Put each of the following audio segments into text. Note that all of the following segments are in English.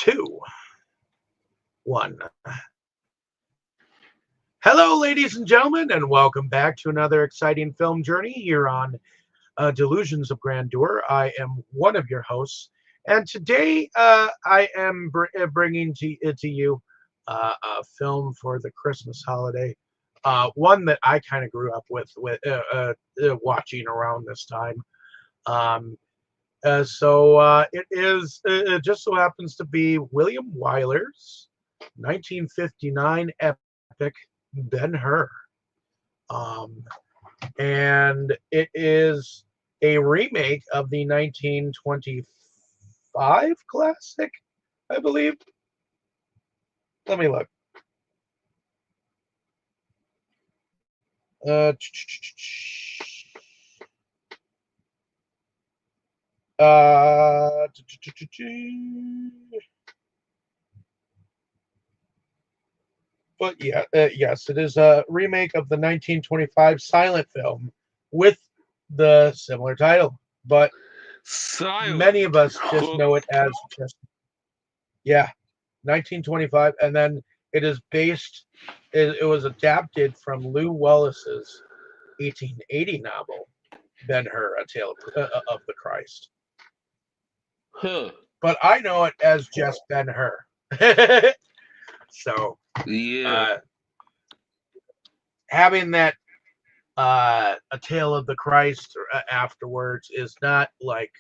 Two, one. Hello, ladies and gentlemen, and welcome back to another exciting film journey here on Delusions of Grandeur. I am one of your hosts, and today I am bringing to you a film for the Christmas holiday, one that I kind of grew up with watching around this time. Um, it just so happens to be William Wyler's 1959 epic Ben-Hur. Um, and it is a remake of the 1925 classic, I believe. Let me look. Uh, uh, but yeah, yes, it is a remake of the 1925 silent film with the similar title. But many Silent. of us just know it as just, yeah, 1925. And then it is based, it was adapted from Lew Wallace's 1880 novel, Ben-Hur, A Tale of the Christ. Huh. But I know it as just Ben-Hur. So, Yeah. uh, having that A Tale of the Christ afterwards is not like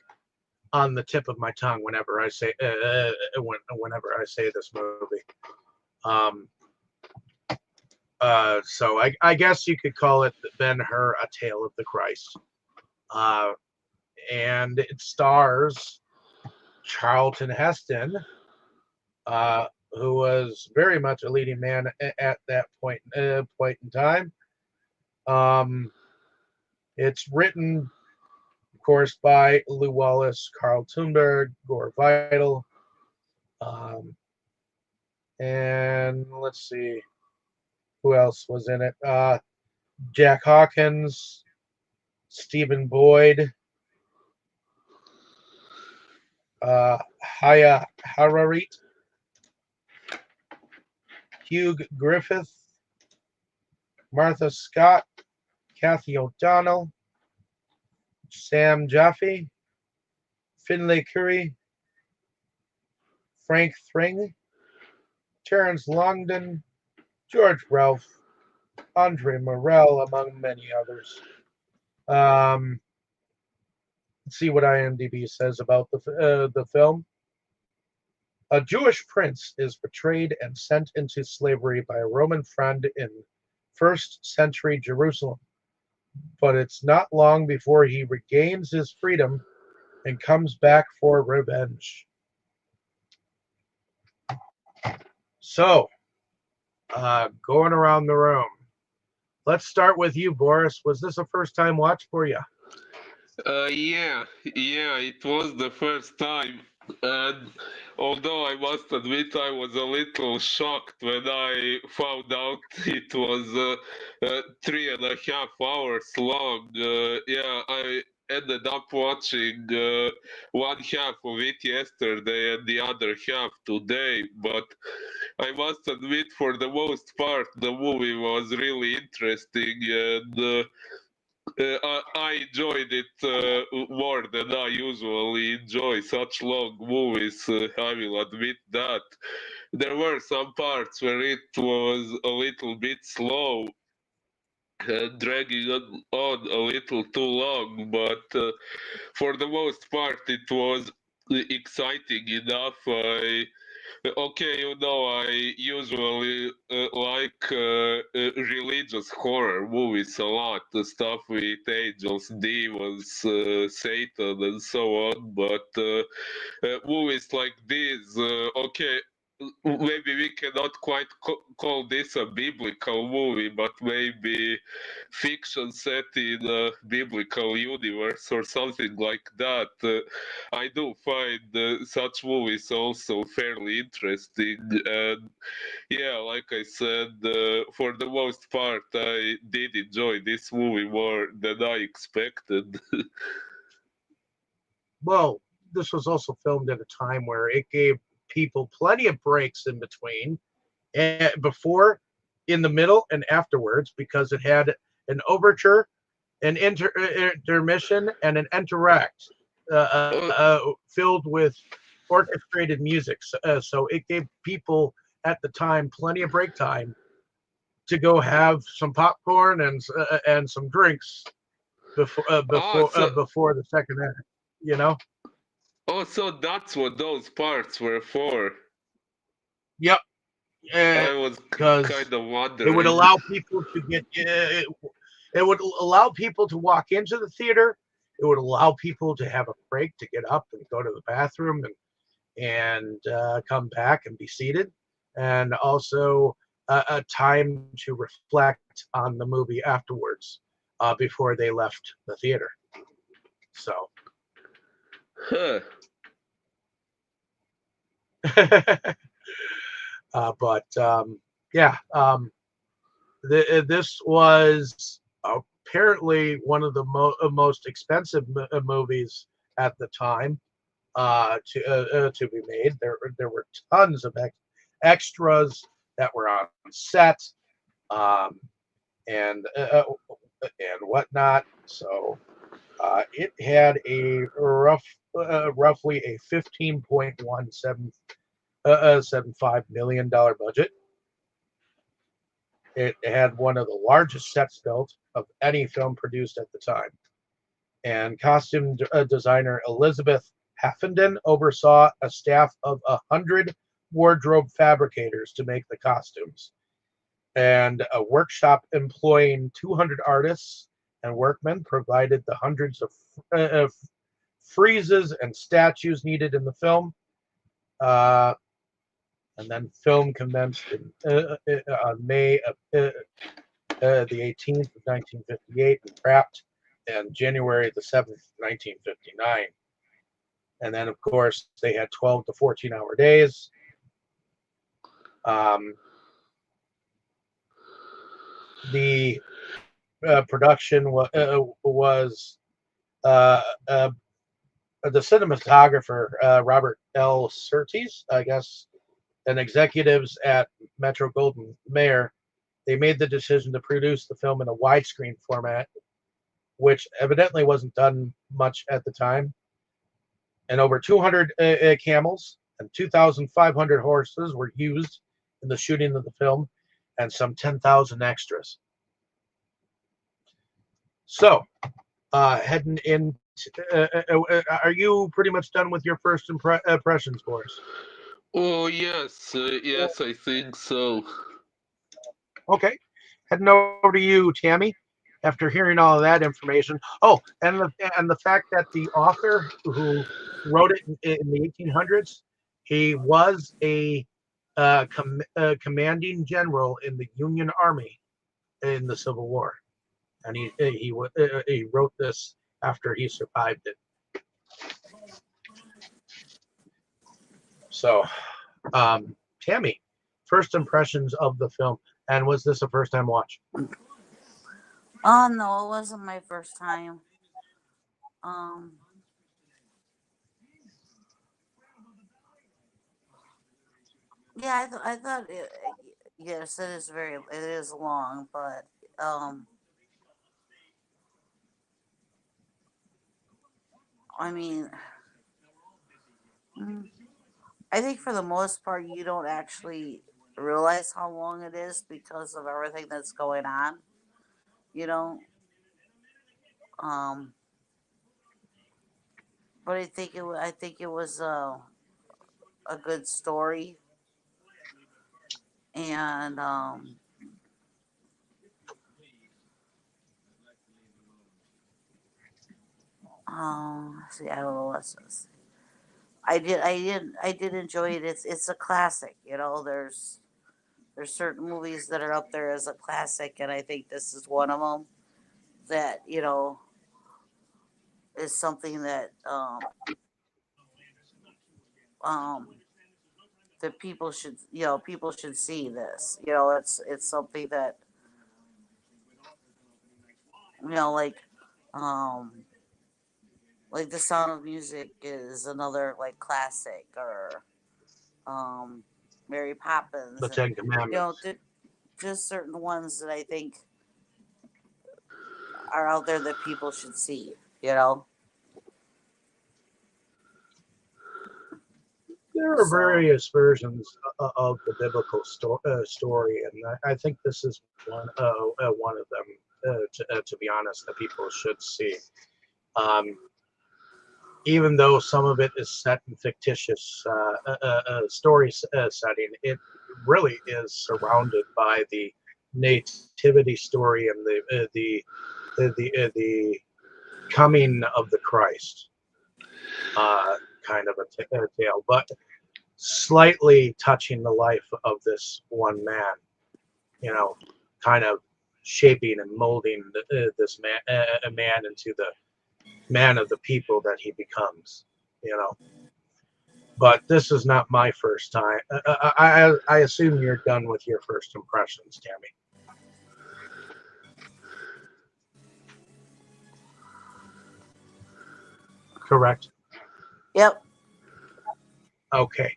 on the tip of my tongue whenever I say whenever I say this movie. Um, so I guess you could call it Ben-Hur, A Tale of the Christ. And it stars Charlton Heston, who was very much a leading man at that point in time. It's written, of course, by Lew Wallace, Carl Thunberg, Gore Vidal, um, and let's see who else was in it. Jack Hawkins, Stephen Boyd, Haya Hararit, Hugh Griffith, Martha Scott, Kathy O'Donnell, Sam Jaffe, Finlay Curry, Frank Thring, Terence Longdon, George Ralph, Andre Morell, among many others. Um, let's see what IMDb says about the film. A Jewish prince is betrayed and sent into slavery by a Roman friend in first century Jerusalem. But it's not long before he regains his freedom and comes back for revenge. So, going around the room. Let's start with you, Boris. Was this a first time watch for you? Yeah, it was the first time. And although I must admit I was a little shocked when I found out it was 3.5 hours long. Yeah, I ended up watching one half of it yesterday and the other half today. But I must admit, for the most part, the movie was really interesting and. I enjoyed it more than I usually enjoy such long movies. I will admit that. There were some parts where it was a little bit slow, dragging on a little too long, but for the most part, it was exciting enough. Okay, I usually like religious horror movies a lot, the stuff with angels, demons, Satan, and so on. But movies like these, okay, maybe we cannot quite call this a biblical movie, but maybe fiction set in a biblical universe or something like that. I do find such movies also fairly interesting. And yeah, like I said, for the most part, I did enjoy this movie more than I expected. Well, this was also filmed at a time where it gave people plenty of breaks in between, and before, in the middle, and afterwards, because it had an overture, an intermission, and an interact Uh, filled with orchestrated music. So it gave people at the time plenty of break time to go have some popcorn and some drinks so before the second act. You know. so that's what those parts were for. Yep. I was Because kind of it would wondering. allow people to get. It would allow people to walk into the theater. It would allow people to have a break to get up and go to the bathroom and come back and be seated, and also a time to reflect on the movie afterwards before they left the theater. So, Huh. but yeah, this was apparently one of the most expensive movies at the time to be made. There were tons of extras that were on set, um, and whatnot. So it had a roughly a 15.175 million budget. It had one of the largest sets built of any film produced at the time. And costume designer Elizabeth Haffenden oversaw a staff of 100 wardrobe fabricators to make the costumes, and a workshop employing 200 artists and workmen provided the hundreds of friezes and statues needed in the film. Uh, and then film commenced on May the 18th of 1958 and wrapped on January the 7th, 1959. And then, of course, they had 12 to 14-hour days. Um, the production was uh, uh, the cinematographer, Robert L. Surtees, I guess, and executives at Metro Goldwyn Mayer. They made the decision to produce the film in a widescreen format, which evidently wasn't done much at the time. And over 200 camels and 2,500 horses were used in the shooting of the film, and some 10,000 extras. So, heading in, are you pretty much done with your first impressions for us? Oh yes, yes, I think so. Okay, heading over to you, Tammy. After hearing all of that information, oh, and the fact that the author who wrote it in the 1800s, he was a commanding general in the Union Army in the Civil War, and he wrote this after he survived it. So, Tammy, first impressions of the film, and was this a first time watch? Oh no, it wasn't my first time. Um, yeah, I thought yes, it is long, but um, I mean, mm, I think for the most part you don't actually realize how long it is because of everything that's going on. You know, um, but I think it was a good story, and see, I don't know what's this. I did enjoy it. It's a classic. You know, there's certain movies that are up there as a classic, and I think this is one of them that is something that um that people should see this. You know, it's something that you know um like The Sound of Music is another like classic, or Mary Poppins, The and Ten Commandments. just certain ones that I think are out there that people should see. You know, There are so various versions of the biblical story, and I think this is one of them. To be honest, that people should see. Um, Even though some of it is set in fictitious story setting, it really is surrounded by the nativity story and the coming of the Christ, kind of a tale, but slightly touching the life of this one man. You know, kind of shaping and molding this a man into the man of the people that he becomes. You know. But this is not my first time. I assume you're done with your first impressions, Tammy. Correct. yep. Okay.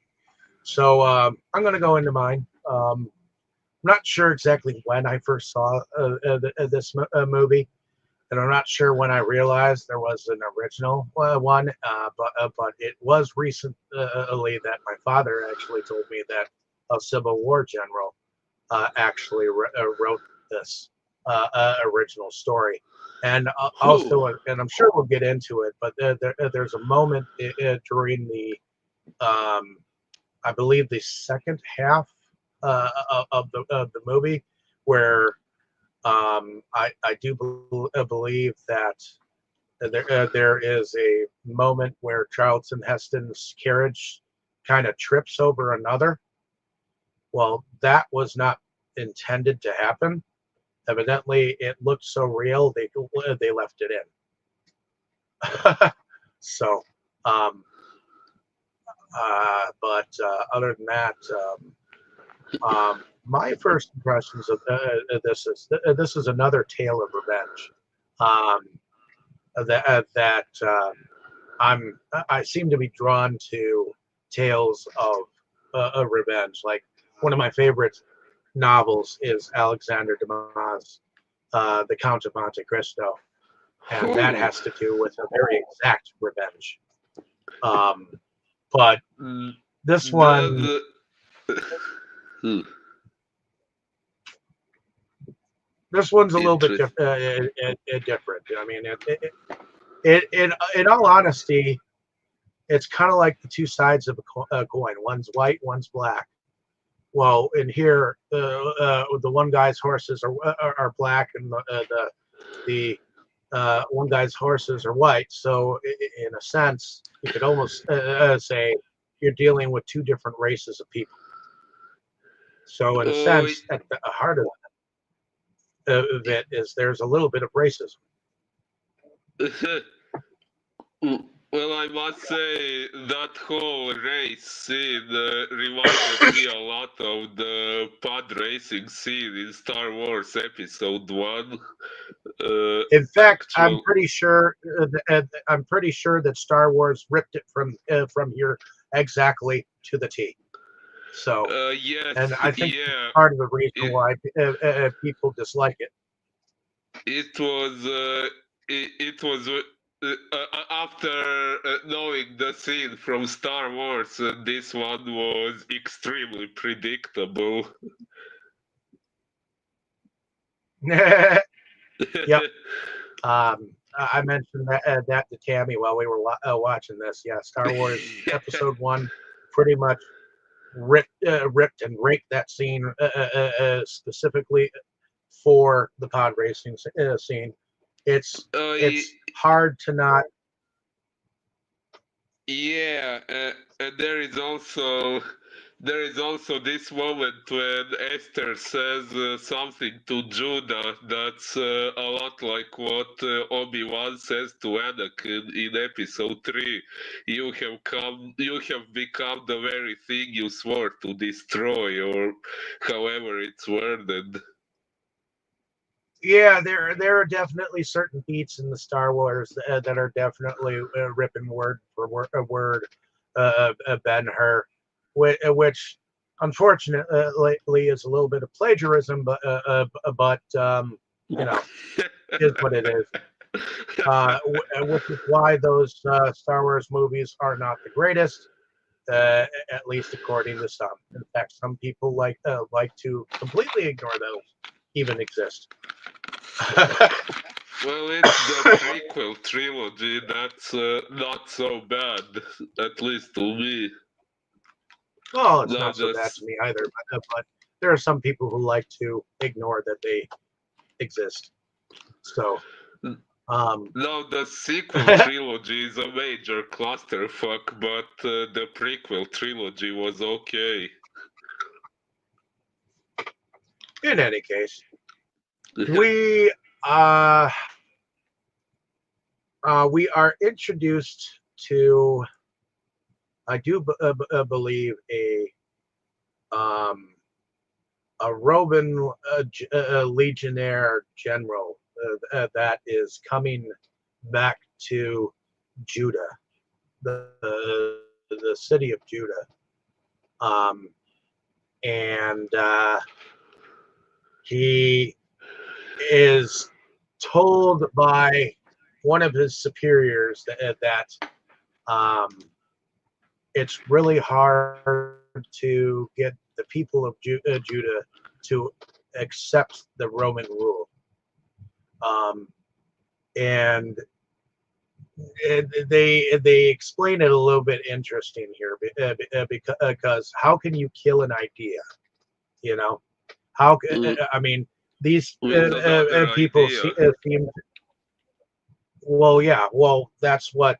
So I'm going to go into mine. I'm not sure exactly when I first saw this movie, and I'm not sure when I realized there was an original one. But it was recently that my father actually told me that a Civil War general actually wrote this original story. And also, and I'm sure we'll get into it, but there's a moment during the, I believe, the second half of the movie where I do believe that there is a moment where Charlton Heston's carriage kind of trips over another. Well, that was not intended to happen. Evidently, it looked so real they left it in. So, um, but other than that, my first impressions of this is another tale of revenge. Um, that I seem to be drawn to tales of revenge. Like one of my favorite novels is Alexander Dumas' The Count of Monte Cristo, and that has to do with a very exact revenge. Um, but this one, this one's a little bit different. I mean, in all honesty, it's kind of like the two sides of a coin. One's white, one's black. Well, in here, the one guy's horses are black, and the one guy's horses are white. So, in a sense, you could almost say you're dealing with two different races of people. So, in a sense, at the heart of it is there's a little bit of racism. Well, I must say that whole race scene reminded me a lot of the pod racing scene in Star Wars Episode 1. In fact, I'm pretty sure that Star Wars ripped it from here exactly to the T. So, yes, and I think part of the reason why people dislike it. It was after knowing the scene from Star Wars, this one was extremely predictable. Yep. I mentioned that to Tammy while we were watching this. Yeah, Star Wars Episode 1 pretty much ripped and raked that scene specifically for the pod racing scene. It's hard to not. Yeah, and there is also this moment when Esther says something to Judah that's a lot like what Obi-Wan says to Anakin in Episode 3. You have become the very thing you swore to destroy, or however it's worded. Yeah, there are definitely certain beats in the Star Wars that are definitely ripping word for word Ben-Hur. which unfortunately is a little bit of plagiarism, but you know, is what it is. Which is why those Star Wars movies are not the greatest, at least according to some. In fact, some people like to completely ignore those even exist. Well, it's the prequel trilogy that's not so bad, at least to me. Well, it's No, not so bad just to me either, but there are some people who like to ignore that they exist. So, no, the sequel trilogy is a major clusterfuck, but the prequel trilogy was okay. in any case, we are introduced to, I do believe, um, a Roman legionnaire general that is coming back to Judah, the city of Judah, and he is told by one of his superiors that it's really hard to get the people of Judah to accept the Roman rule. And they explain it a little bit interesting here because how can you kill an idea? You know, how I mean these With another people idea. seem. Well, yeah. Well, that's what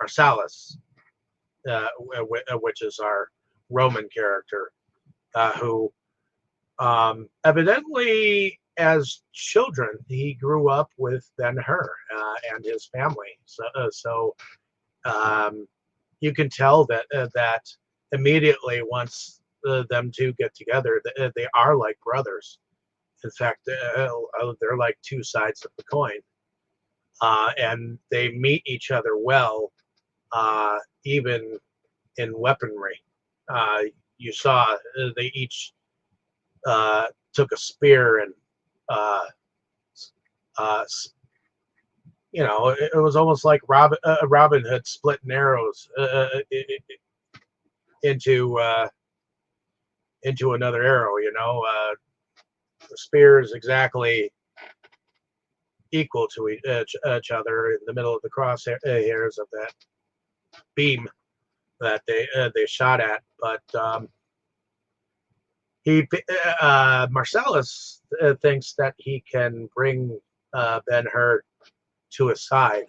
Marsalis, which is our Roman character, who evidently, as children, he grew up with Ben-Hur and his family. So you can tell that immediately once them two get together, they are like brothers. In fact, they're like two sides of the coin, and they meet each other well, even in weaponry. You saw they each took a spear and uh, uh, it was almost like Robin Hood splitting arrows into another arrow. The spear is exactly equal to each other in the middle of the crosshairs of that beam that they shot at, but Marcellus thinks that he can bring Ben-Hur to his side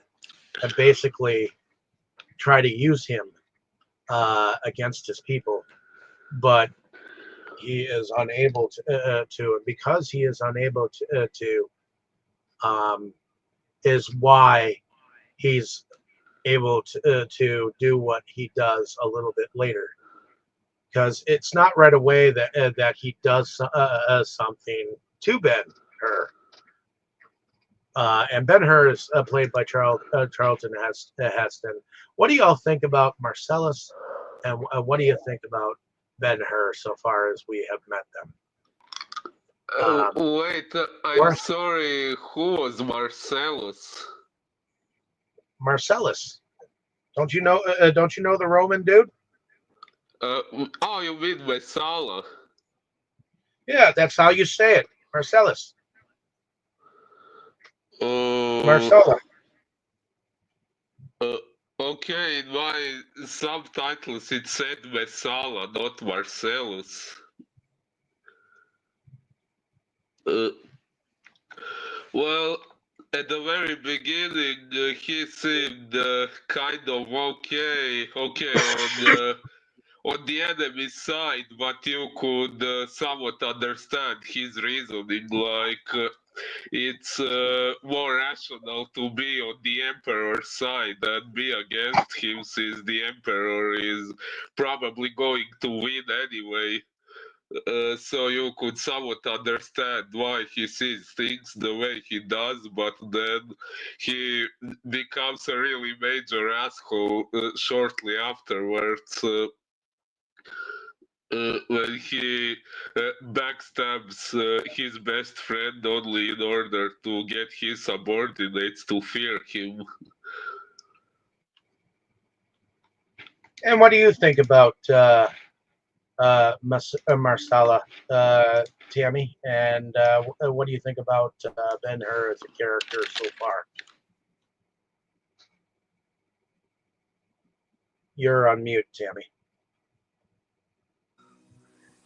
and basically try to use him against his people, but he is unable to, and because he is unable to is why he's able to do what he does a little bit later, because it's not right away that he does something to Ben-Hur. And Ben-Hur is played by Charlton Heston. What do y'all think about Marcellus, and what do you think about Ben-Hur so far as we have met them? Wait, I'm sorry, who was Marcellus? Marcellus. Don't you know the Roman dude? Oh, you mean Messala? Yeah, that's how you say it. Marcellus. Marcella. Okay, in my subtitles it said Messala, not Marcellus. Well, at the very beginning, he seemed kind of okay on the enemy side, but you could somewhat understand his reasoning. Like, it's more rational to be on the Emperor's side than be against him, since the Emperor is probably going to win anyway. so you could somewhat understand why he sees things the way he does, but then he becomes a really major asshole shortly afterwards. When he backstabs his best friend only in order to get his subordinates to fear him. And what do you think about Marcella, Tammy? And what do you think about Ben-Hur as a character so far? You're on mute, Tammy.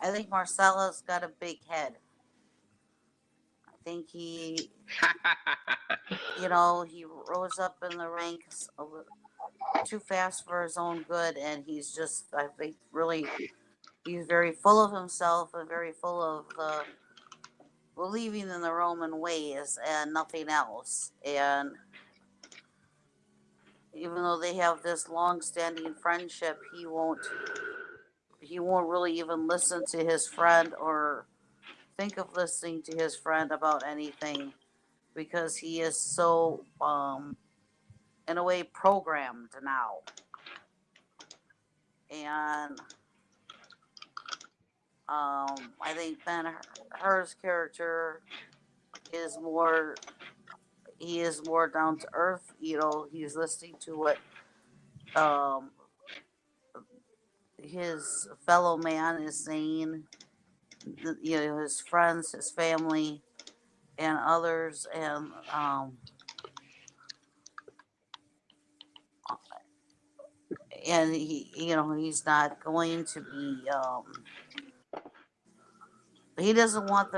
I think Marcella's got a big head. I think he rose up in the ranks a little too fast for his own good, and he's just, I think, really, he's very full of himself and very full of the believing in the Roman ways and nothing else. And even though they have this long-standing friendship, he won't really even listen to his friend or think of listening to his friend about anything, because he is so in a way programmed now. And I think Ben-Hur's character is more down to earth. He's listening to what his fellow man is saying, his friends, his family, and others, and he's not going to be he doesn't want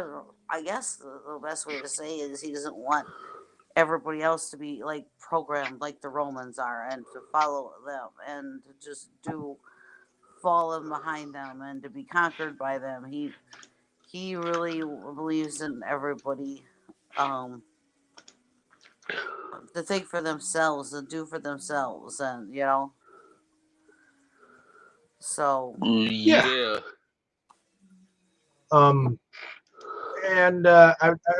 I guess the best way to say it is he doesn't want everybody else to be like programmed like the Romans are, and to follow them, and to just fall in behind them, and to be conquered by them. He really believes in everybody to think for themselves and do for themselves, and so Yeah. And I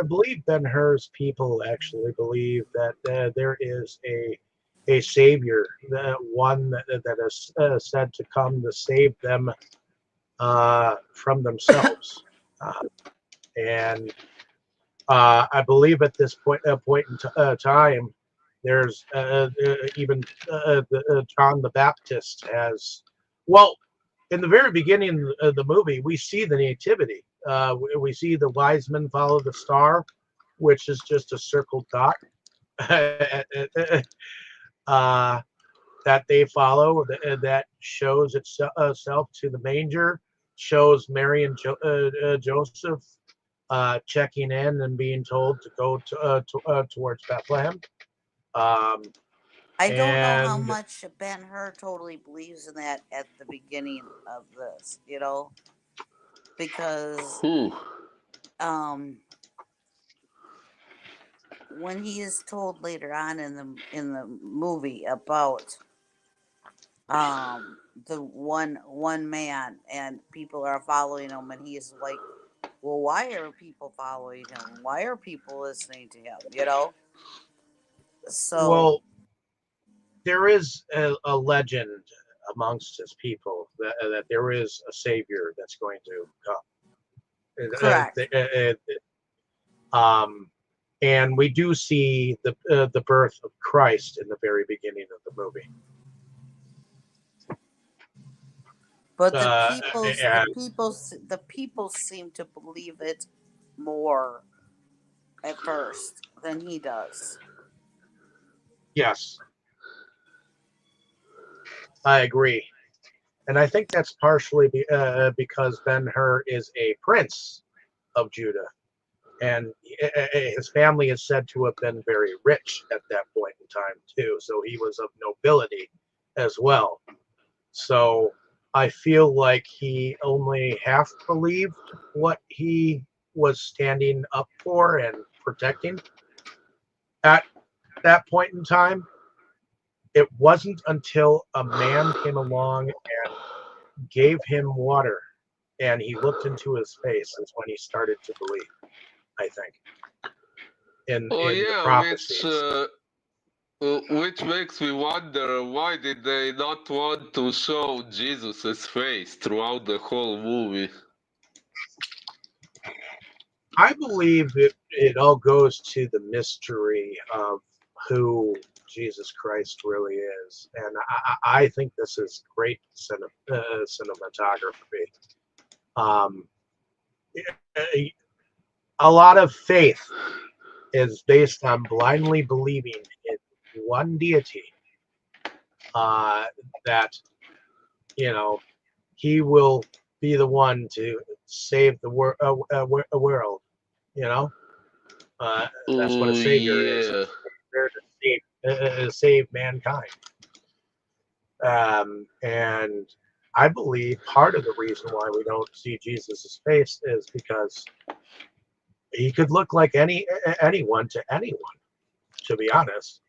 believe Ben-Hur's people actually believe that there is a savior, one that is said to come to save them from themselves. And I believe at this point in time, there's even John the Baptist has, well, in the very beginning of the movie, we see the nativity. We see the wise men follow the star, which is just a circled dot that they follow, that shows itself to the manger, shows Mary and Joseph checking in and being told to go towards Bethlehem. I don't know how much Ben-Hur totally believes in that at the beginning of this, because when he is told later on in the movie about the one man, and people are following him, and he's like, well, why are people following him? Why are people listening to him? So, well, there is a legend amongst his people that there is a savior that's going to come. Correct. And we do see the birth of Christ in the very beginning of the movie. But the people seem to believe it more at first than he does. Yes, I agree, and I think that's partially because Ben-Hur is a prince of Judah, and his family is said to have been very rich at that point in time too. So he was of nobility as well. So I feel like he only half believed what he was standing up for and protecting at that point in time. It wasn't until a man came along and gave him water and he looked into his face, is when he started to believe, I think, in the prophecies. Which makes me wonder, why did they not want to show Jesus' face throughout the whole movie? I believe it all goes to the mystery of who Jesus Christ really is, and I think this is great cinematography. Um, a lot of faith is based on blindly believing in one deity, that he will be the one to save the world. You know, that's what a savior is. Yeah. There to save mankind. And I believe part of the reason why we don't see Jesus' face is because he could look like anyone to anyone. To be honest,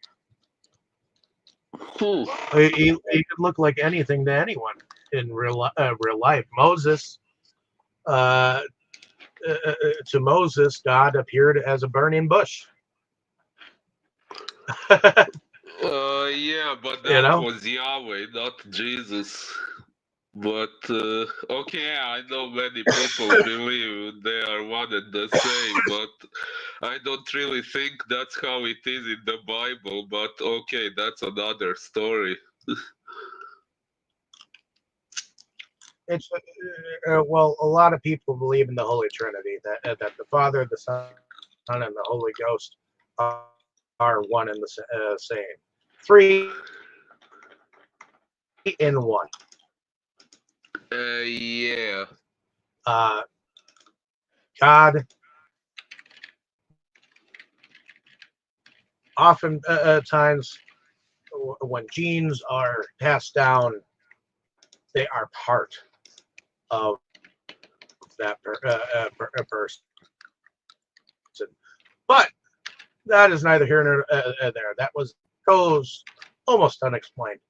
he could look like anything to anyone in real life. Moses, to Moses, God appeared as a burning bush. Yeah, but that was Yahweh, not Jesus. But okay, I know many people believe they are one and the same, but I don't really think that's how it is in the Bible. But okay, that's another story. It's well, a lot of people believe in the Holy Trinity, that the Father, the Son, and the Holy Ghost are one and the same. Three in one. Yeah. God often times when genes are passed down, they are part of that person. But that is neither here nor there. That goes almost unexplained.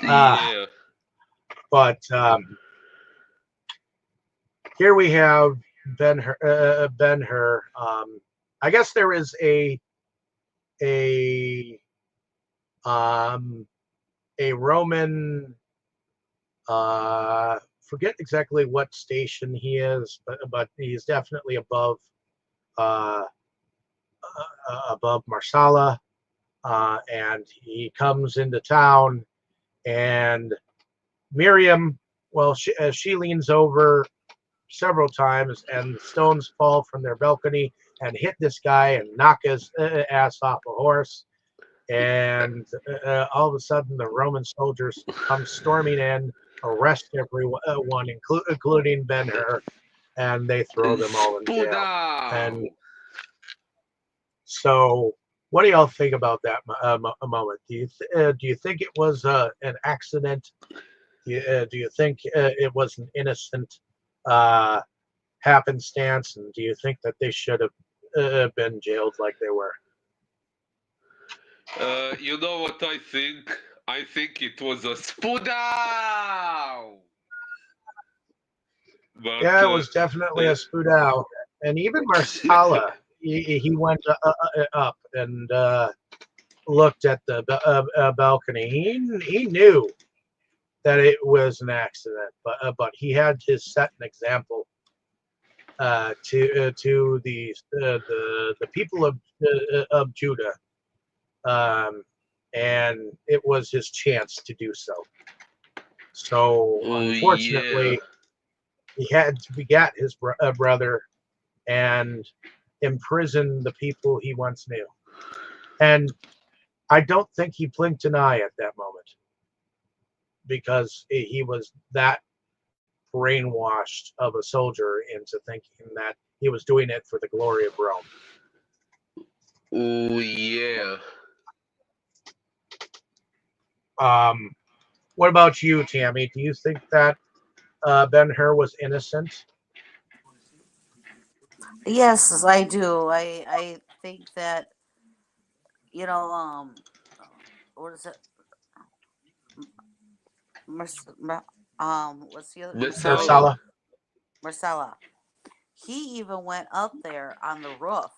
Yeah. But here we have Ben-Hur. Ben-Hur. I guess there is a Roman, forget exactly what station he is, but he's definitely above Marsala, and he comes into town, and Miriam, well, she leans over several times, and stones fall from their balcony and hit this guy and knock his ass off a horse. And all of a sudden, the Roman soldiers come storming in, arrest everyone, including Ben-Hur, and they throw them all in jail. And so, what do y'all think about that moment? Do you think it was an accident? Do you think it was an innocent happenstance? And do you think that they should have been jailed like they were? You know what I think? I think it was a spoodow. But, yeah, it was definitely a spoodow. And even Marsala, he went up and looked at the balcony. He knew that it was an accident, but he had to set an example to the people of Judah, and it was his chance to do so. So unfortunately, he had to begat his brother and imprison the people he once knew. And I don't think he blinked an eye at that moment, because he was that brainwashed of a soldier into thinking that he was doing it for the glory of Rome. Oh, yeah. What about you, Tammy? Do you think that Ben-Hur was innocent? Yes, I do. I think that, what is it? What's the other? Marcella. Marcella. He even went up there on the roof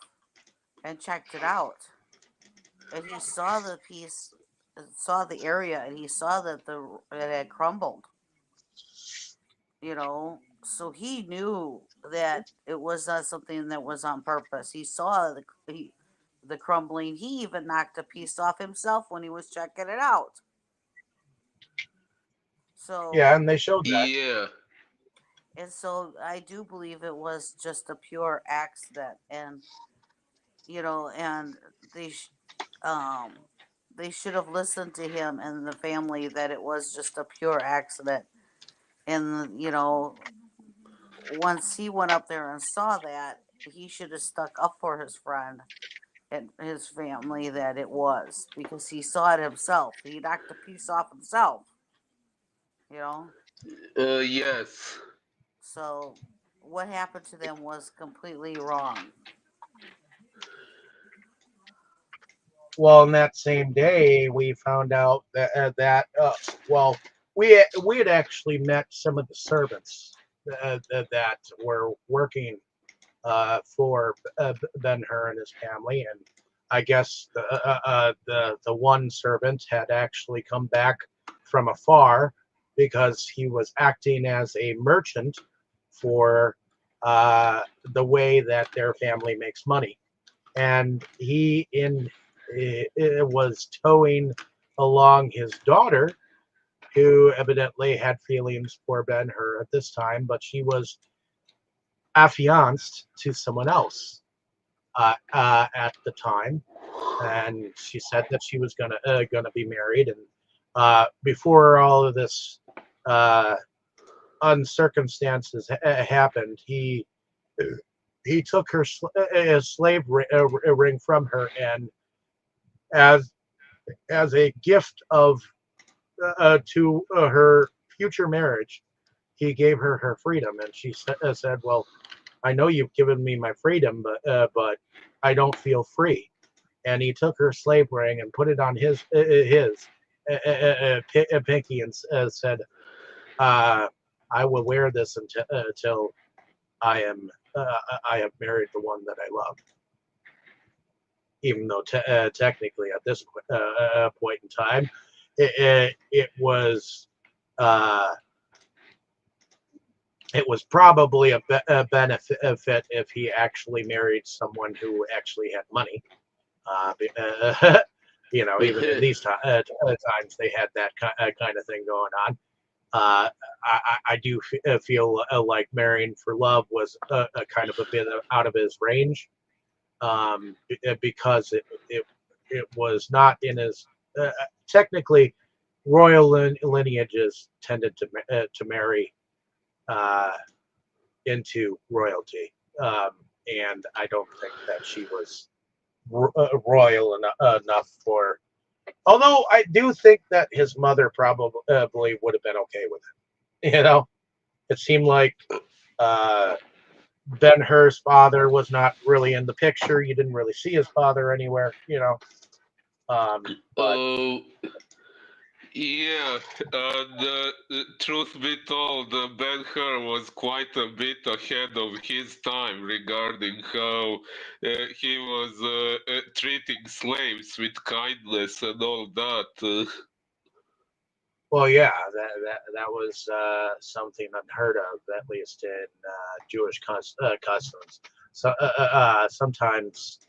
and checked it out, and he saw the piece, saw the area, and he saw that it had crumbled. So he knew that it was not something that was on purpose. He saw the crumbling. He even knocked a piece off himself when he was checking it out. So Yeah, and they showed that. Yeah. and so I do believe it was just a pure accident, and and they sh- um they should have listened to him and the family that it was just a pure accident. And once he went up there and saw that, he should have stuck up for his friend and his family that it was, because he saw it himself. He knocked a piece off himself, you know. Yes. So what happened to them was completely wrong. Well, in that same day, we found out well, we had actually met some of the servants that were working for Ben-Hur and his family, and I guess the one servant had actually come back from afar because he was acting as a merchant for the way that their family makes money, and it was towing along his daughter, who evidently had feelings for Ben-Hur at this time, but she was affianced to someone else at the time, and she said that she was gonna be married. And before all of this uncircumstances happened, he took her slave ring from her, and as a gift of to her future marriage, he gave her her freedom. And she said, "Well, I know you've given me my freedom, but I don't feel free." And he took her slave ring and put it on his pinky, and said, "I will wear this until I am I have married the one that I love." Even though technically at this point in time, it was uh, it was probably a benefit if he actually married someone who actually had money. Uh, Even in these times, they had that kind of thing going on. I do feel like marrying for love was a kind of a bit out of his range, because it was not in his technically royal lineages tended to marry uh, into royalty, and I don't think that she was royal enough for. Although I do think that his mother probably would have been okay with it. It seemed like uh, Ben-Hur's father was not really in the picture. You didn't really see his father anywhere. But Uh, yeah, and truth be told, Ben-Hur was quite a bit ahead of his time regarding how he was treating slaves with kindness and all that. well, yeah, that was something unheard of, at least in Jewish customs. So sometimes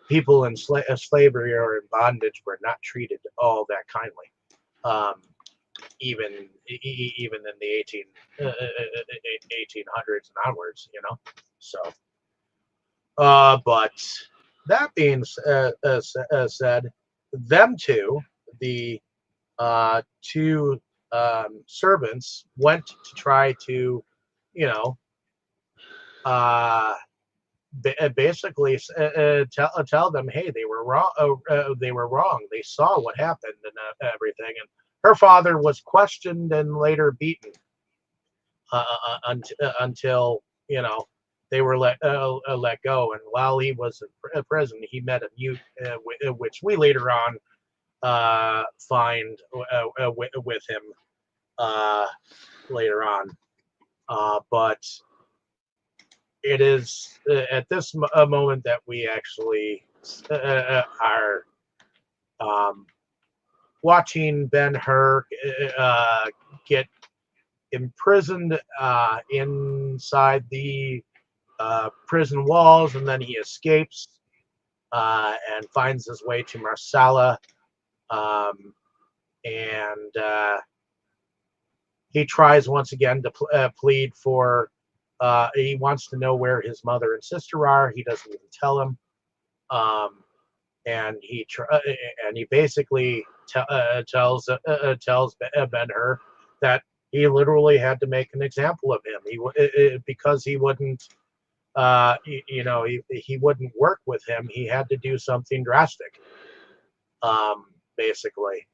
people in slavery or in bondage were not treated all that kindly, um, even in the 1800s and onwards. So, but that being said, them two, the two servants, went to try to, you know, uh, basically tell them, hey, they were wrong. They were wrong. They saw what happened and everything. And her father was questioned and later beaten until they were let go. And while he was in prison, he met a mute, which we later on find with him. later on. But it is at this moment that we actually are watching Ben-Hur get imprisoned inside the prison walls, and then he escapes and finds his way to Marsala, and he tries once again to plead for. He wants to know where his mother and sister are. He doesn't even tell him, and he basically tells Ben-Hur that he literally had to make an example of him. Because he wouldn't, he wouldn't work with him. He had to do something drastic, basically,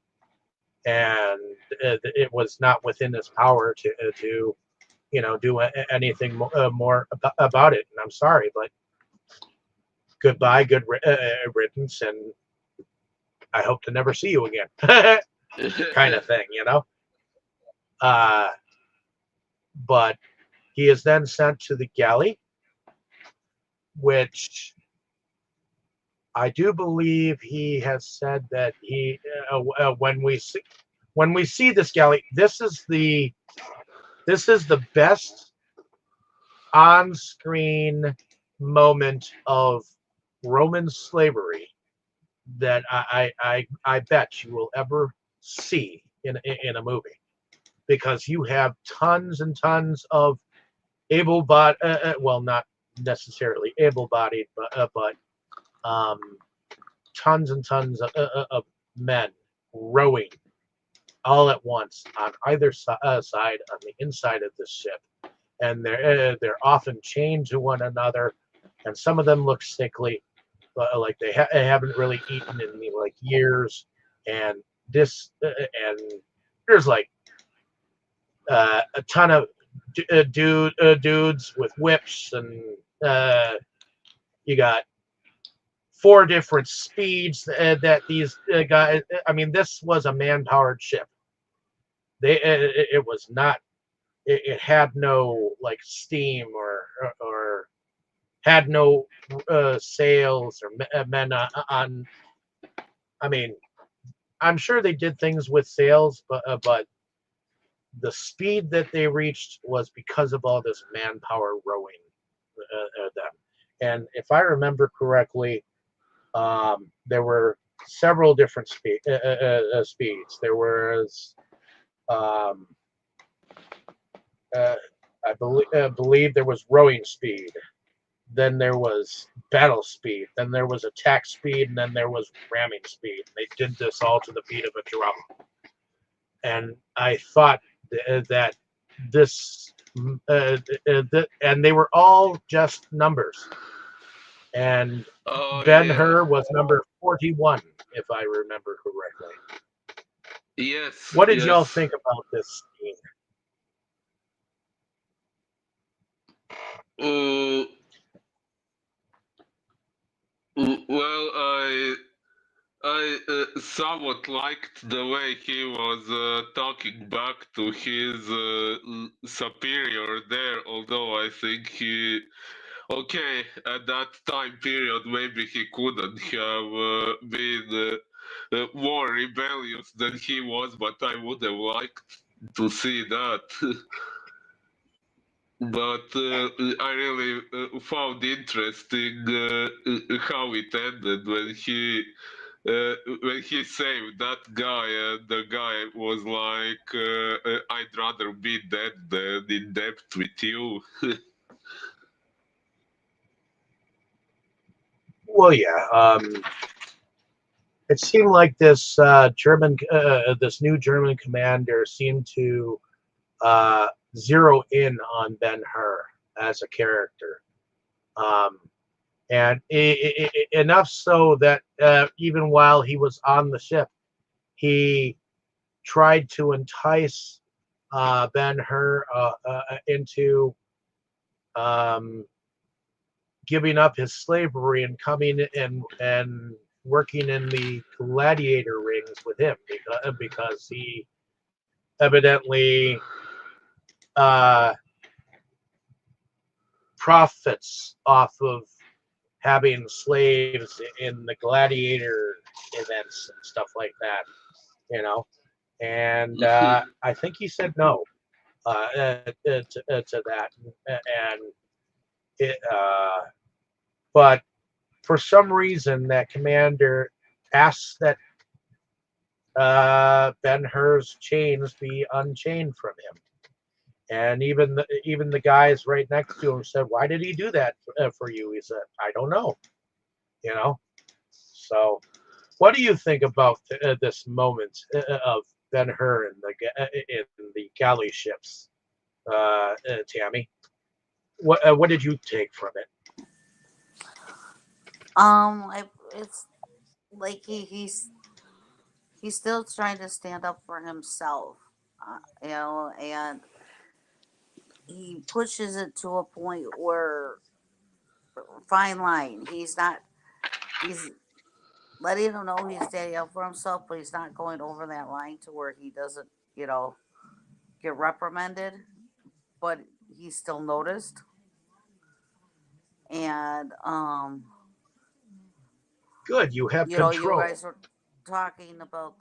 and it was not within his power to do anything more about it. And I'm sorry, but goodbye, good riddance, and I hope to never see you again, kind of thing, But he is then sent to the galley, which I do believe he has said that when we see this galley, this is the best on-screen moment of Roman slavery that I bet you will ever see in a movie, because you have tons and tons of able-bodied, well, not necessarily able-bodied, but tons and tons of men rowing all at once on either side on the inside of this ship, and they're often chained to one another, and some of them look sickly, like they haven't really eaten in like years, and this and there's like a ton of dudes with whips, and you got 4 different speeds that these guys. I mean, this was a man-powered ship. It was not. It had no like steam or had no sails or men on. I mean, I'm sure they did things with sails, but the speed that they reached was because of all this manpower rowing them. And if I remember correctly, there were several different speeds. There was, I believe there was rowing speed. Then there was battle speed. Then there was attack speed, and then there was ramming speed. They did this all to the beat of a drum. And I thought that this, and they were all just numbers. And Ben-Hur was number 41, if I remember correctly. Yes. What did y'all think about this scene? Well, I somewhat liked the way he was talking back to his superior there, although I think okay, at that time period, maybe he couldn't have been more rebellious than he was, but I would have liked to see that. But I really found interesting how it ended when he saved that guy, and the guy was like, "I'd rather be dead than in debt with you." Well, yeah. It seemed like this this new German commander seemed to zero in on Ben-Hur as a character, and enough so that even while he was on the ship, he tried to entice Ben-Hur into giving up his slavery and coming in and working in the gladiator rings with him, because he evidently profits off of having slaves in the gladiator events and stuff like that, you know. And I think he said no to that, and it, but for some reason that commander asks that Ben-Hur's chains be unchained from him. And even the guys right next to him said, "Why did he do that for you?" He said, "I don't know." You know. So, what do you think about this moment of Ben-Hur in the galley ships, Tammy? What did you take from it? It's like he's still trying to stand up for himself, and he pushes it to a point where fine line. He's letting him know he's standing up for himself, but he's not going over that line to where he doesn't, get reprimanded. But he's still noticed, and Good, you have you control. guys were talking about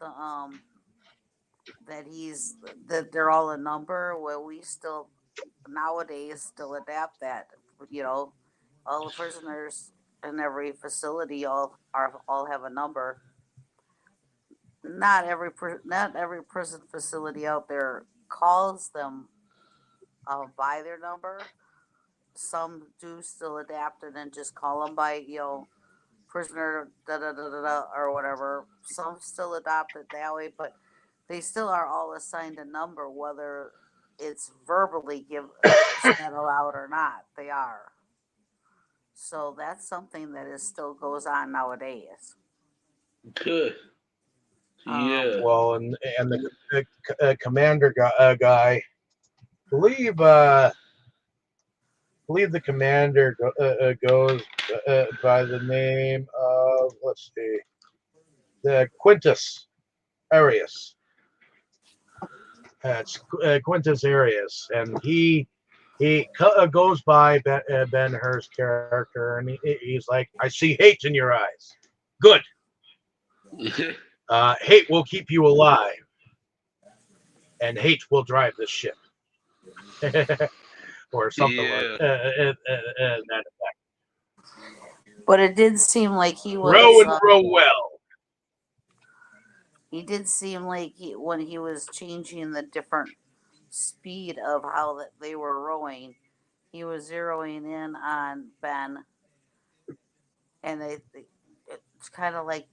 that they're all a number. Well, we still nowadays still adapt that. All the prisoners in every facility all have a number. Not every prison facility out there calls them by their number. Some do still adapt it and just call them by prisoner da da da da da or whatever. Some still adopt it that way, but they still are all assigned a number, whether it's verbally said aloud or not. They are. So that's something that still goes on nowadays. Good. Yeah. Well, and the commander guy, believe the commander goes by the name of, let's see, the Quintus Arius. It's Quintus Arius, and he goes by Ben-Hur's character, and he's like, "I see hate in your eyes. Good. Hate will keep you alive, and hate will drive this ship." Or something like that effect. But it did seem like he was Row and row well. He did seem like when he was changing the different speed of how that they were rowing, he was zeroing in on Ben, and it's kind of like,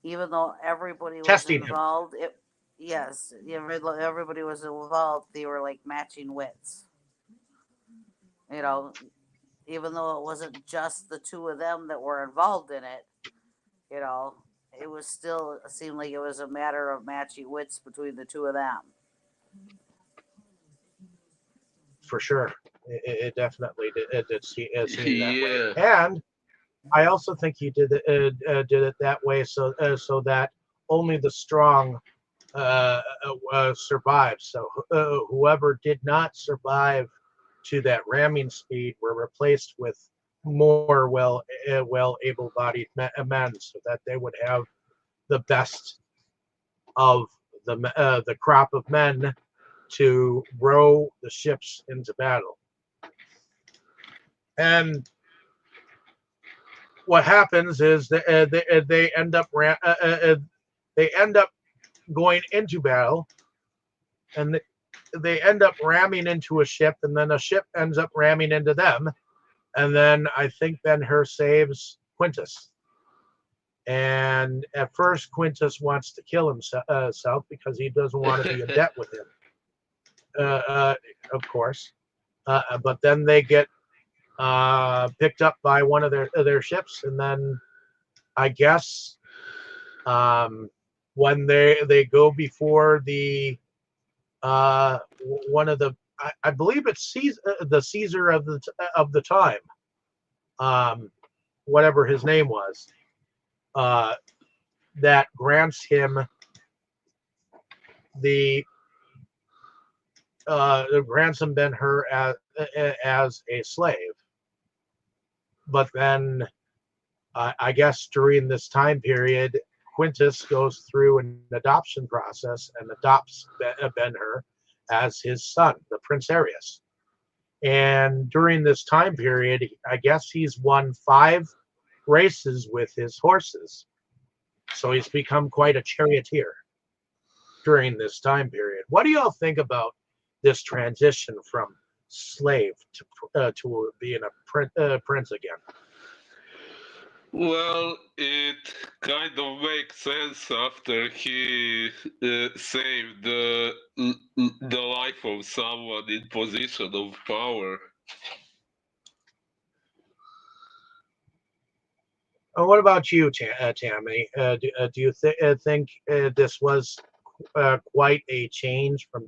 even though everybody was Testing him. involved, everybody was involved. They were like matching wits. Even though it wasn't just the two of them that were involved in it, it was still, it seemed like it was a matter of matching wits between the two of them. For sure, it definitely did seem that way. And I also think he did it that way so that only the strong survived. So whoever did not survive to that ramming speed were replaced with more able-bodied men, so that they would have the best of the crop of men to row the ships into battle. And what happens is that they end up going into battle, and they end up ramming into a ship, and then a ship ends up ramming into them, and then I think Ben-Hur saves Quintus. And at first, Quintus wants to kill himself because he doesn't want to be in debt with him, of course. But then they get picked up by one of their ships, and then I guess when they go before the one of the, I believe it's the Caesar of the time, whatever his name was, that grants him the ransom Ben-Hur as a slave. But then I guess during this time period, Quintus goes through an adoption process and adopts Ben-Hur as his son, the Prince Arius. And during this time period, I guess he's won 5 races with his horses. So he's become quite a charioteer during this time period. What do y'all think about this transition from slave to being a prince again? Well, it kind of makes sense after he saved the life of someone in position of power. What about you, Tammy? Do you think this was quite a change from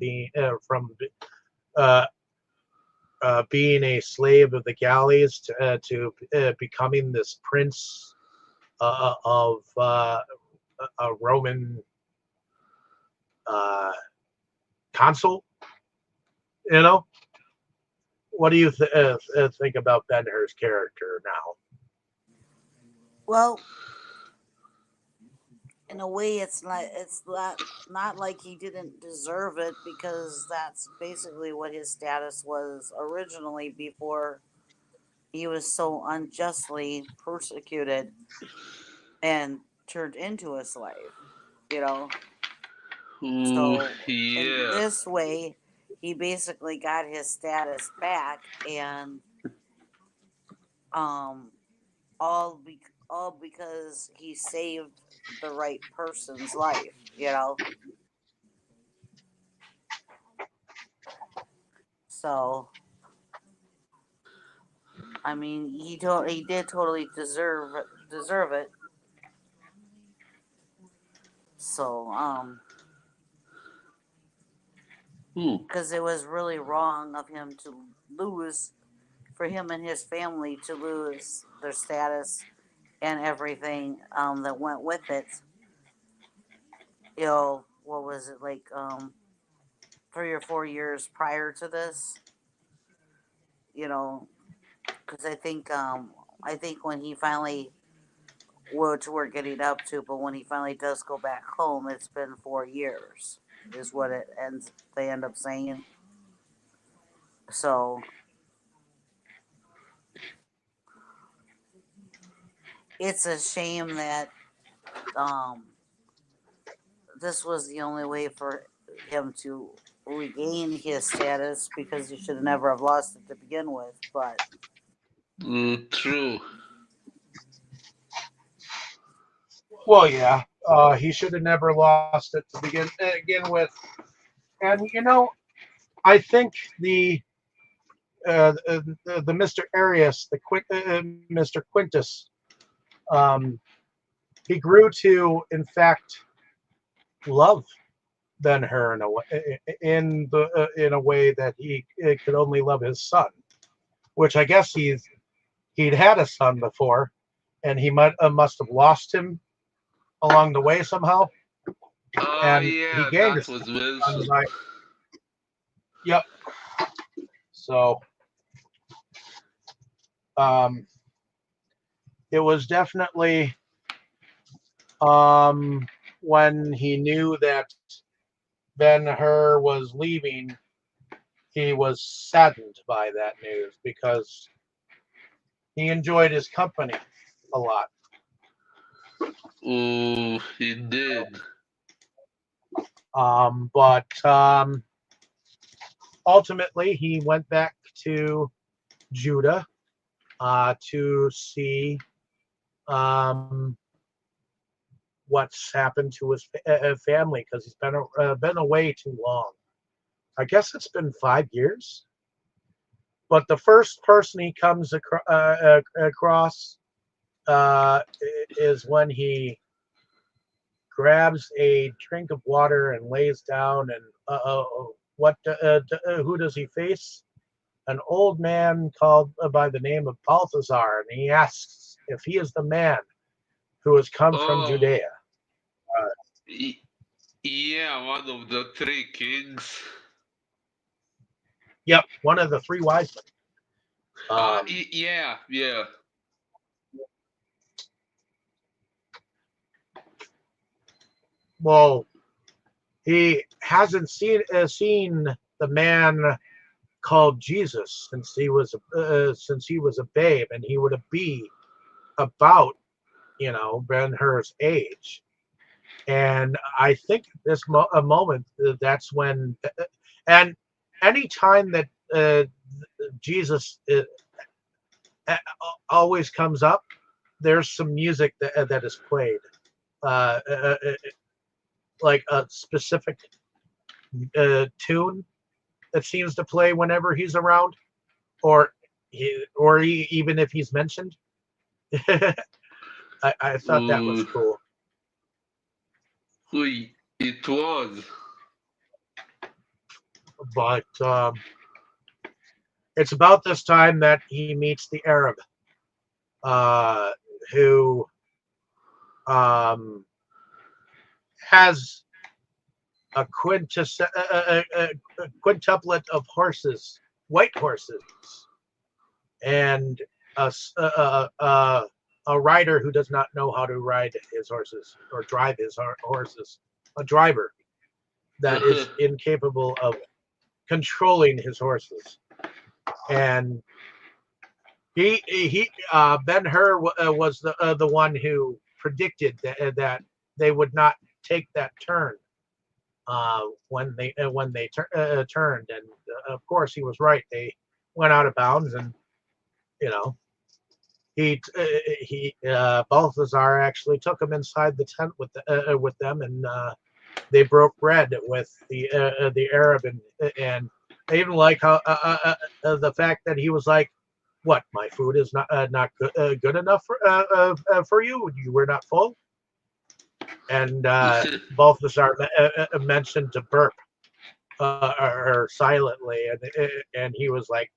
uh, being a slave of the galleys to becoming this prince of a Roman uh, consul? You know, what do you think about Ben-Hur's character now? Well, in a way, not like he didn't deserve it, because that's basically what his status was originally before he was so unjustly persecuted and turned into a slave. You know, Ooh, so in yeah. this way, he basically got his status back, and um, all because he saved the right person's life. You know, so I mean, he did totally deserve it. So Hmm. because it was really wrong of him to lose, for him and his family to lose their status and everything that went with it. You know, what was it, like 3 or 4 years prior to this? You know, because I think when he finally, which we're getting up to, but when he finally does go back home, it's been 4 years, is what it ends. They end up saying. So it's a shame that um, this was the only way for him to regain his status, because he should never have lost it to begin with. But True. Well, yeah, he should have never lost it to begin with. And I think the Mr. Arius, Mr. Quintus, um, he grew to, in fact, love Ben-Hur in a way that he could only love his son, which I guess he'd had a son before, and he must have lost him along the way somehow, and he Yeah, gained a that son was mentioned. by. Yep. So um, it was definitely when he knew that Ben-Hur was leaving, he was saddened by that news because he enjoyed his company a lot. Oh, he did. But ultimately, he went back to Judah to see um, what's happened to his family, because he's been away too long. I guess it's been 5 years. But the first person he comes across is when he grabs a drink of water and lays down. And who does he face? An old man called by the name of Balthazar, and he asks if he is the man who has come from Oh, Judea. Uh, yeah, one of the 3 kings. Yep, one of the three wise men. Yeah, yeah. Well, he hasn't seen the man called Jesus since he was a babe, and he would be about Ben-Hur's age. And I think this a moment that's when, and any time that Jesus always comes up, there's some music that is played, uh, uh, uh, like a specific tune that seems to play whenever he's around, or even if he's mentioned. I thought that was cool. It was. But it's about this time that he meets the Arab, who has a quintuplet of horses, white horses, and a rider who does not know how to ride his horses or drive his horses, a driver that is incapable of controlling his horses. And Ben-Hur was the one who predicted that they would not take that turn when they turned, and of course he was right. They went out of bounds, and you know Balthazar actually took him inside the tent with them, and they broke bread with the Arab, and I even like how the fact that he was like, "What? My food is not good enough for you? You were not full." And Balthazar mentioned to burp or silently, and he was like,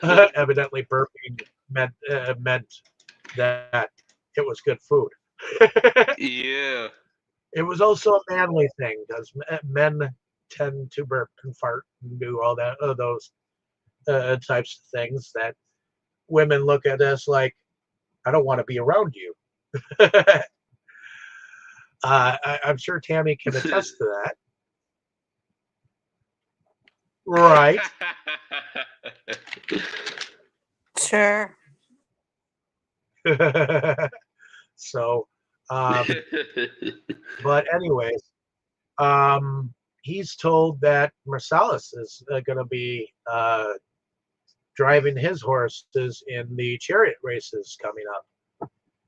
evidently burping meant that it was good food. Yeah. It was also a manly thing because men tend to burp and fart and do all those types of things that women look at us like, I don't want to be around you. I'm sure Tammy can attest to that. Right. Sure. So, but anyways, he's told that Marcellus is going to be driving his horses in the chariot races coming up.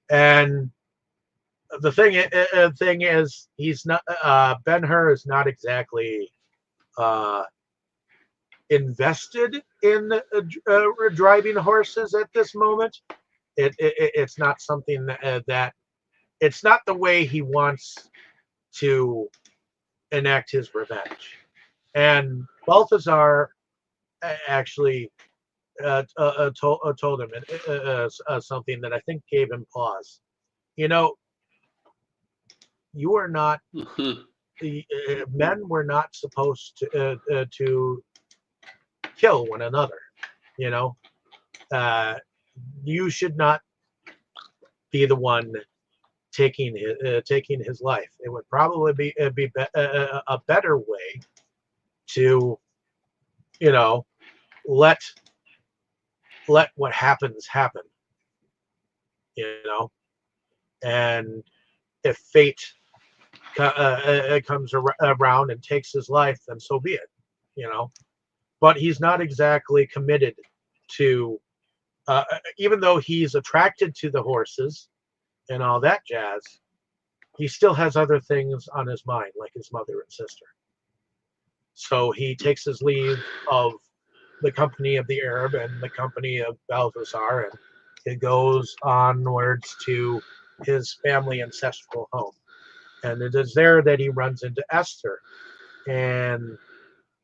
And the thing is, he's not. Ben-Hur is not exactly invested in driving horses at this moment. It's not something that it's not the way he wants to enact his revenge. And Balthazar actually told him something that I think gave him pause. You are not. Men were not supposed to kill one another. You should not be the one taking his life. It would probably be a better way to, let what happens happen. And if fate comes around and takes his life, then so be it. But he's not exactly committed to, even though he's attracted to the horses and all that jazz, he still has other things on his mind, like his mother and sister. So he takes his leave of the company of the Arab and the company of Balthazar, and he goes onwards to his family ancestral home. And it is there that he runs into Esther, and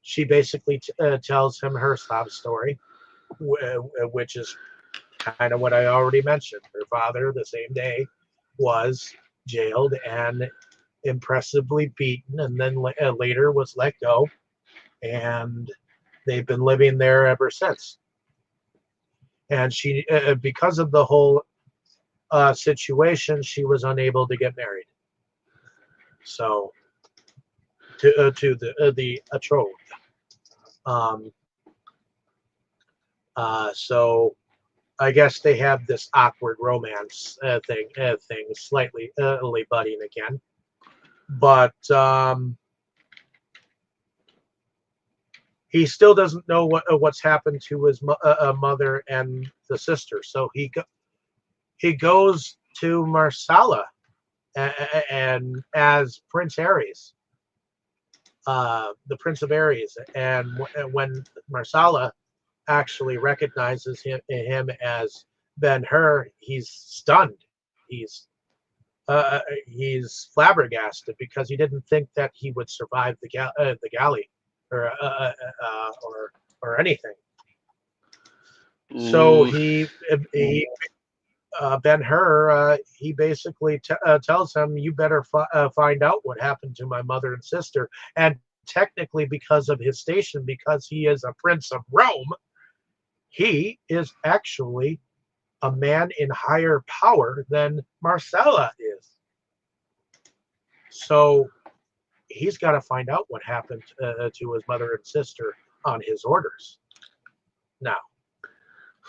she basically tells him her sob story, which is kind of what I already mentioned. Her father, the same day, was jailed and impressively beaten, and then later was let go. and they've been living there ever since. And she, because of the whole situation, she was unable to get married. So to the betrothed. Um, so I guess they have this awkward romance thing, slightly budding again. But he still doesn't know what's happened to his mother and the sister. So he goes to Marsala and as Prince Ares, the Prince of Ares. And when Marsala actually recognizes him as Ben-Hur, he's stunned. He's he's flabbergasted because he didn't think that he would survive the galley or anything. So he Ben-Hur, he basically tells him, "You better find out what happened to my mother and sister." And technically, because of his station, because he is a prince of Rome, he is actually a man in higher power than Marcella is. So he's got to find out what happened to his mother and sister on his orders. Now,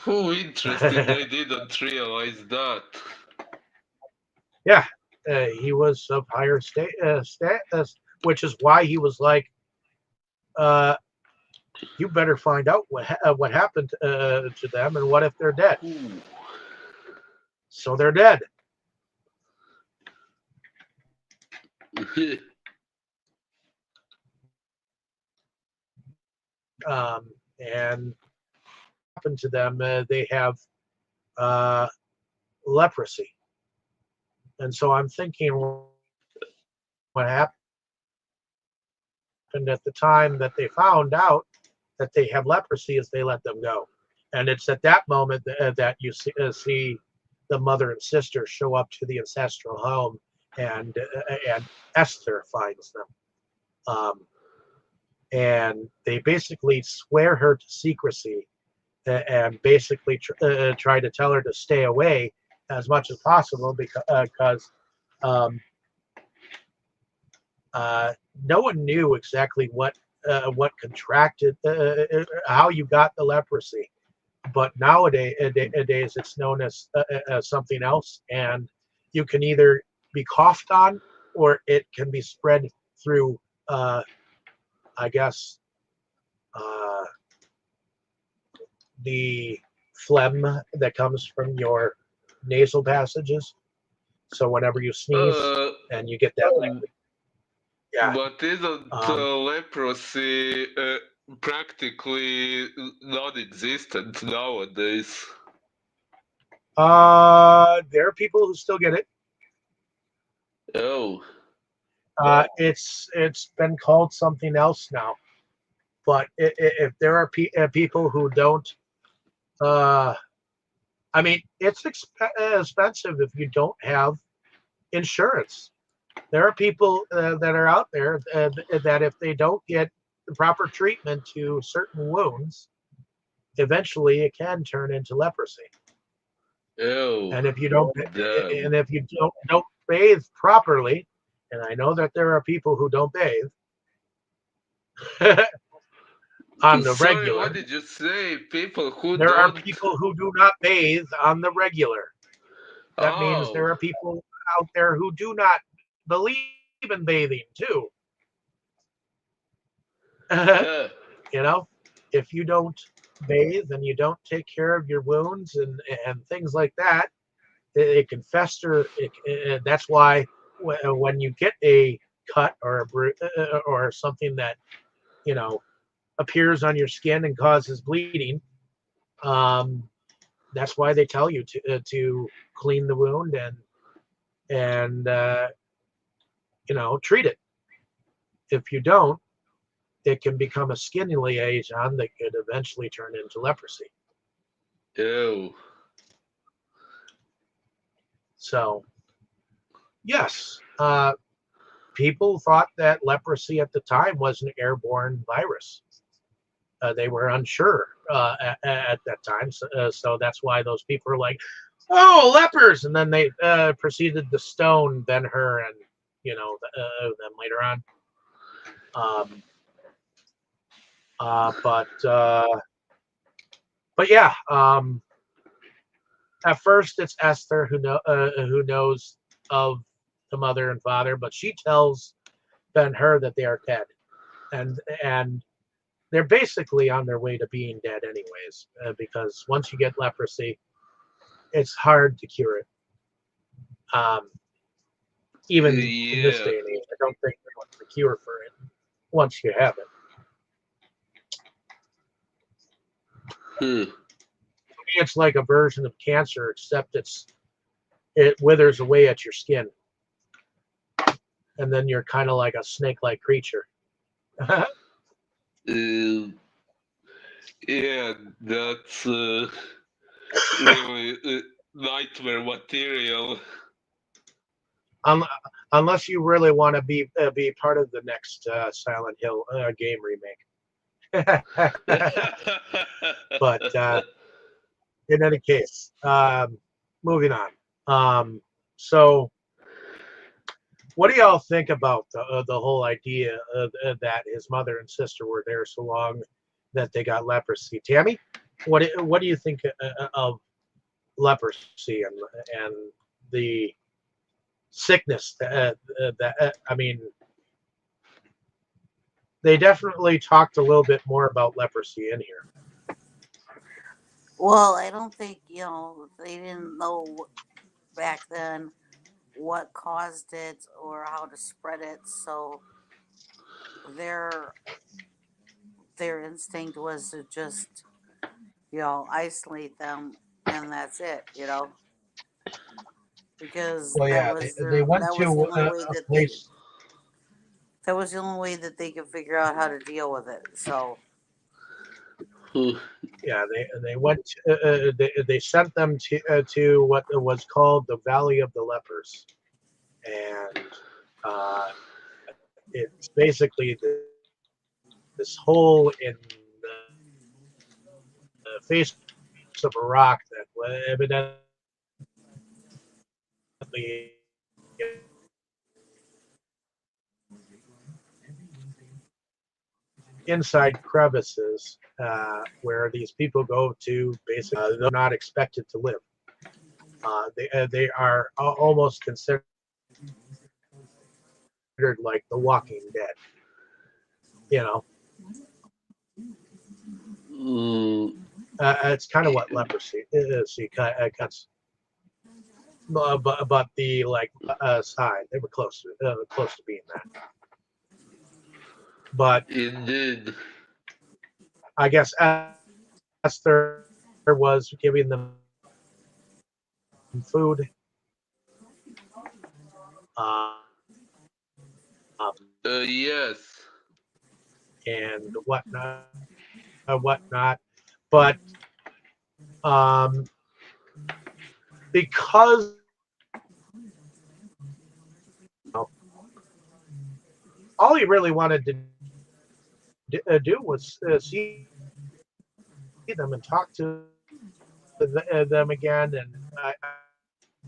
oh, interesting. I didn't realize that. Yeah, he was of higher status, which is why he was like, "You better find out what happened to them, and what if they're dead." Ooh. So they're dead. And happened to them, they have uh, leprosy. And so I'm thinking, what happened at the time that they found out that they have leprosy is they let them go. And it's at that moment that you see the mother and sister show up to the ancestral home, and Esther finds them. And they basically swear her to secrecy, and basically try to tell her to stay away as much as possible because no one knew exactly what contracted, how you got the leprosy. But nowadays it's known as something else, and you can either be coughed on, or it can be spread through, I guess, the phlegm that comes from your nasal passages. So whenever you sneeze and you get that liquid, yeah. But isn't leprosy practically non-existent nowadays? There are people who still get it. Oh. It's been called something else now. But if there are people who don't, I mean, it's expensive if you don't have insurance. There are people that are out there that if they don't get the proper treatment to certain wounds, eventually it can turn into leprosy. Oh. And if you don't, damn. and if you don't bathe properly, and I know that there are people who don't bathe on the Sorry, regular. what did you say? People who There don't... are people who do not bathe on the regular. That means there are people out there who do not believe in bathing too. You know, if you don't bathe and you don't take care of your wounds and things like that, it can fester. That's why when you get a cut or or something that appears on your skin and causes bleeding, that's why they tell you to clean the wound and treat it. If you don't, it can become a skin liaison that could eventually turn into leprosy. Ew. So, yes, people thought that leprosy at the time was an airborne virus. They were unsure at that time, so that's why those people are like, "Oh, lepers!" And then they proceeded to stone Ben-Hur and them later on. But yeah, at first it's Esther who knows of the mother and father, but she tells Ben-Hur that they are dead, and they're basically on their way to being dead anyways, because once you get leprosy, it's hard to cure it. Even in this day and age, I don't think there's a cure for it once you have it. It's like a version of cancer, except it withers away at your skin, and then you're kind of like a snake-like creature. Yeah, that's really nightmare material. Unless you really want to be part of the next Silent Hill game remake. But in any case, moving on. So, what do y'all think about the whole idea that his mother and sister were there so long that they got leprosy? Tammy, what do you think of leprosy and the sickness that I mean, they definitely talked a little bit more about leprosy in here. Well, I don't think they didn't know back then what caused it or how to spread it, so their their instinct was to just isolate them, and that's it, because Well, yeah, they went that to was the only way a place. that was the only way that they could figure out how to deal with it. So Yeah, they went. They sent them to what was called the Valley of the Lepers, and it's basically this hole in the face of a rock that evidently inside crevices where these people go to basically they're not expected to live. They are almost considered like the Walking Dead. You know, it's kind of what leprosy is. But the side they were close to being that. But Indeed. I guess Esther was giving them food. Um, Yes. and whatnot. But because all he really wanted to do was see them and talk to them again, and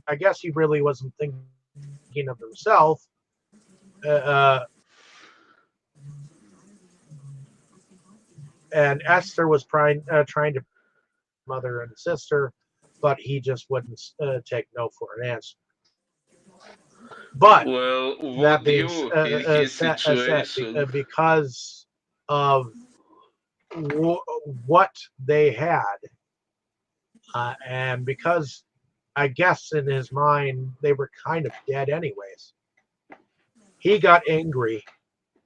I guess he really wasn't thinking of himself. Uh, and Esther was trying to mother and sister, but he just wouldn't take no for an answer. But Well, that would being you in his said, situation? because of what they had, and because I guess in his mind they were kind of dead anyways, he got angry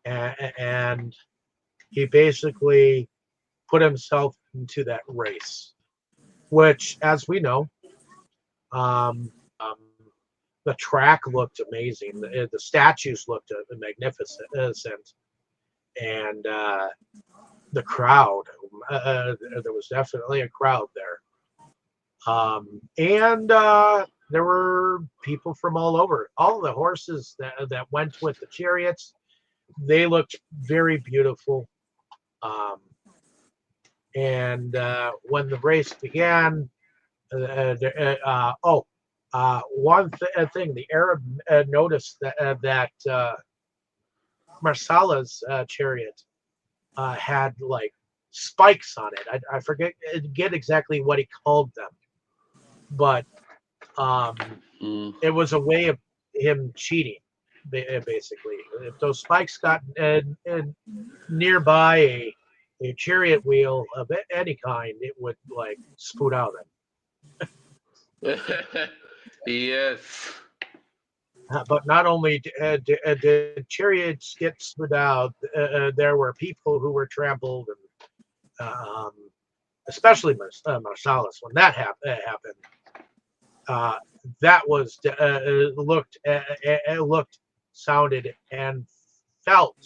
and he basically put himself into that race, which, as we know, um, the track looked amazing. The statues looked magnificent, and the crowd. There was definitely a crowd there, and there were people from all over. All the horses that went with the chariots, they looked very beautiful. Um, and when the race began, one thing the Arab noticed that Marsala's chariot had like spikes on it. I forget get exactly what he called them, but um, it was a way of him cheating, basically. If those spikes got nearby a chariot wheel of any kind, it would like spoot out of Yes. But not only did chariots get split out, there were people who were trampled, and especially Marsalis. When that happened, uh, that was looked, sounded, and felt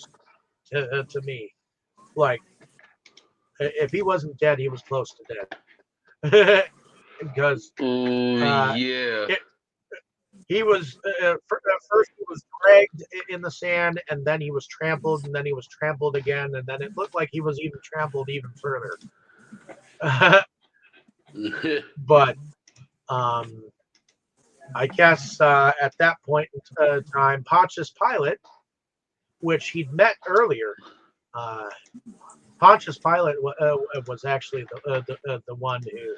to me like if he wasn't dead, he was close to dead because Yeah. he was first he was dragged in the sand, and then he was trampled, and then he was trampled again, and then it looked like he was even trampled even further. But I guess at that point in time, Pontius Pilate, which he'd met earlier, Pontius Pilate was actually the one who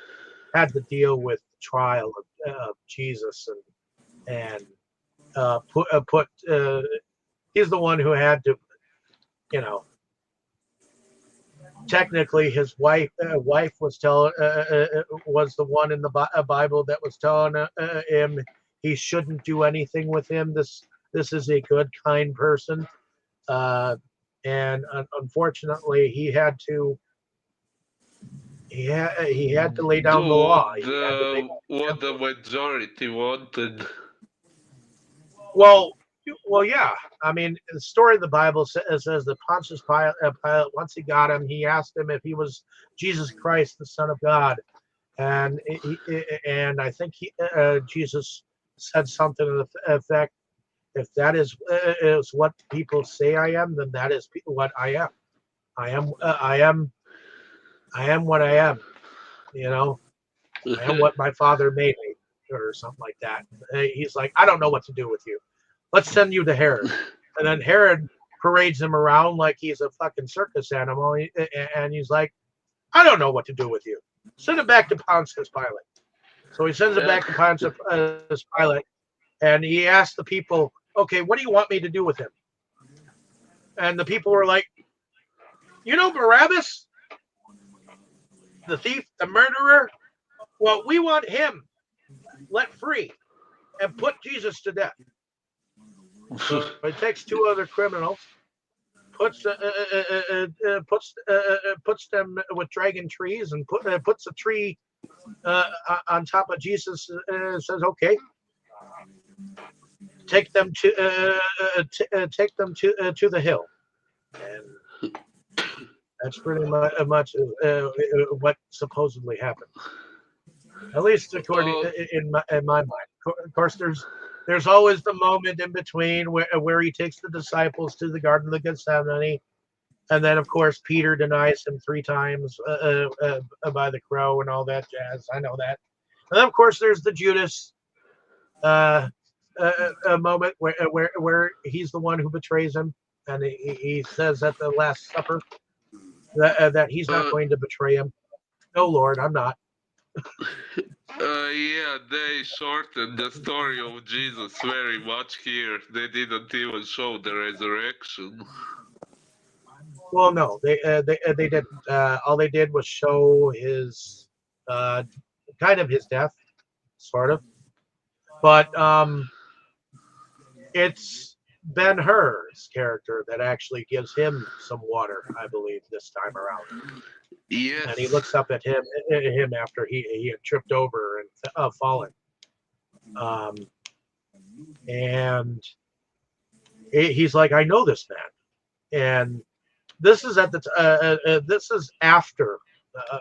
had to deal with the trial of Jesus and put he's the one who had to, you know, technically his wife was was the one in the Bible that was telling him he shouldn't do anything with him. This is a good, kind person, and unfortunately he had to lay down the Do law. He had to make what the majority wanted. Well, yeah. I mean, the story of the Bible says that Pontius Pilate, once he got him, he asked him if he was Jesus Christ, the Son of God, and I think Jesus said something to the effect, "If that is what people say I am, then that is what I am. I am what I am. You know, I am what my Father made me, or something like that." He's like, "I don't know what to do with you. Let's send you to Herod." And then Herod parades him around like he's a fucking circus animal. And he's like, "I don't know what to do with you. Send him back to Pontius Pilate." So he sends it back to Pontius Pilate. And he asks the people, "Okay, what do you want me to do with him?" And the people were like, "You know Barabbas, the thief, the murderer? Well, we want him let free and put Jesus to death." So it takes two other criminals, puts them with dragon trees, and puts a tree on top of Jesus, and says, "Okay, take them to the hill." And that's pretty much what supposedly happened, at least according in my mind. Of course, there's always the moment in between where he takes the disciples to the Garden of Gethsemane, and then of course Peter denies him 3 times by the crow and all that jazz. I know that. And then of course there's the Judas a moment where he's the one who betrays him, and he says at the Last Supper that he's not going to betray him. "No, Lord, I'm not." Yeah, they shortened the story of Jesus very much here. They didn't even show the resurrection. Well, no, they didn't. All they did was show his kind of his death, sort of. But it's Ben-Hur's character that actually gives him some water, I believe, this time around. Yes. And he looks up at him after he had tripped over and fallen. And he's like, "I know this man." And this is this is after,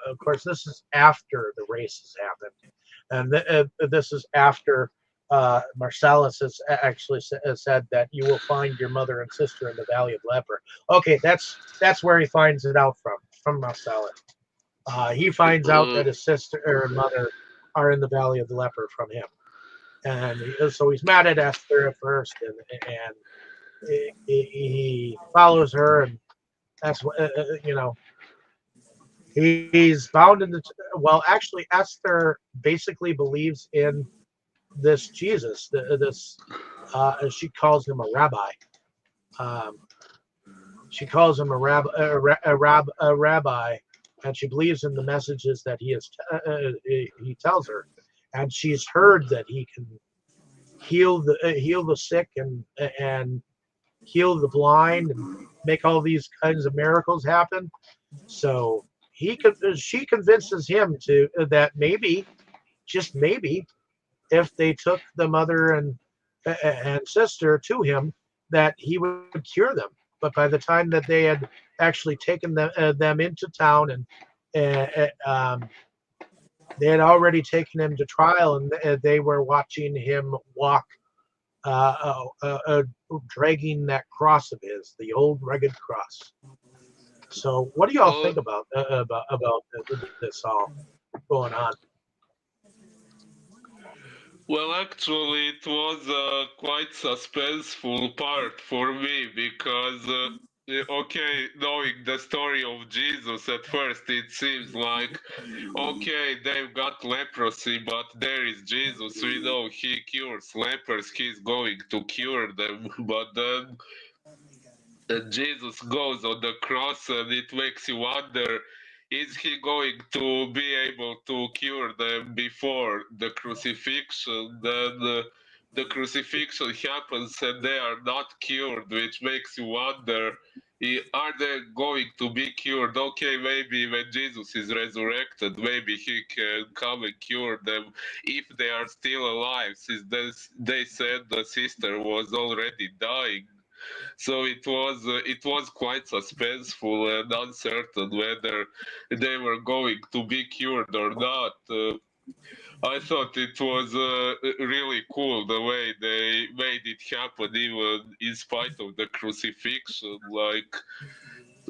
of course, this is after the race has happened. And this is after Marcellus has actually said that you will find your mother and sister in the Valley of Leper. Okay, that's where he finds it out from Marcellus. He finds out that his sister or mother are in the Valley of the Leper from him, and so he's mad at Esther at first, and he follows her, and that's what he's bound in the. Well, actually, Esther basically believes in this Jesus. This she calls him a rabbi. Um, she calls him a rabbi, and she believes in the messages that he tells her, and she's heard that he can heal the sick and heal the blind and make all these kinds of miracles happen. So she convinces him to that maybe, just maybe, if they took the mother and sister to him, that he would cure them. But by the time that they had actually taken them into town, and they had already taken him to trial, and they were watching him walk, dragging that cross of his, the old rugged cross. So, what do y'all think about this all going on? Well, actually, it was a quite suspenseful part for me because, okay, knowing the story of Jesus at first, it seems like, okay, they've got leprosy, but there is Jesus. We know he cures lepers, he's going to cure them. But then Jesus goes on the cross, and it makes you wonder, is he going to be able to cure them before the crucifixion? Then the crucifixion happens and they are not cured, which makes you wonder, are they going to be cured? Okay, maybe when Jesus is resurrected, maybe he can come and cure them if they are still alive, since they said the sister was already dying. So it was quite suspenseful and uncertain whether they were going to be cured or not. I thought it was really cool the way they made it happen, even in spite of the crucifixion. Like,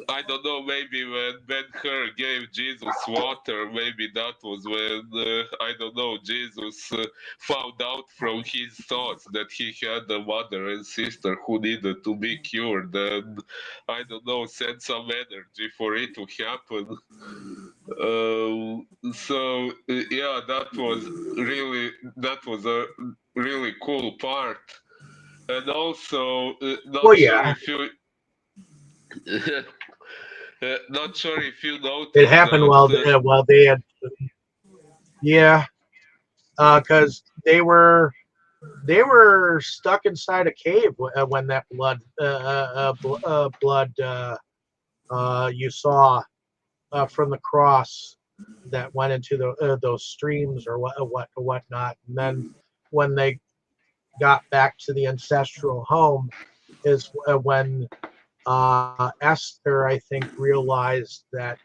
I don't know, maybe when Ben-Hur gave Jesus water, maybe that was when, I don't know, Jesus found out from his thoughts that he had a mother and sister who needed to be cured, and, I don't know, sent some energy for it to happen. Yeah, that was a really cool part. And also, Well, not sure yeah, if you not sure if you it noticed happened that. while they had, yeah, because they were stuck inside a cave when that blood you saw from the cross that went into those streams or whatnot. And then when they got back to the ancestral home, is when Esther, I think, realized that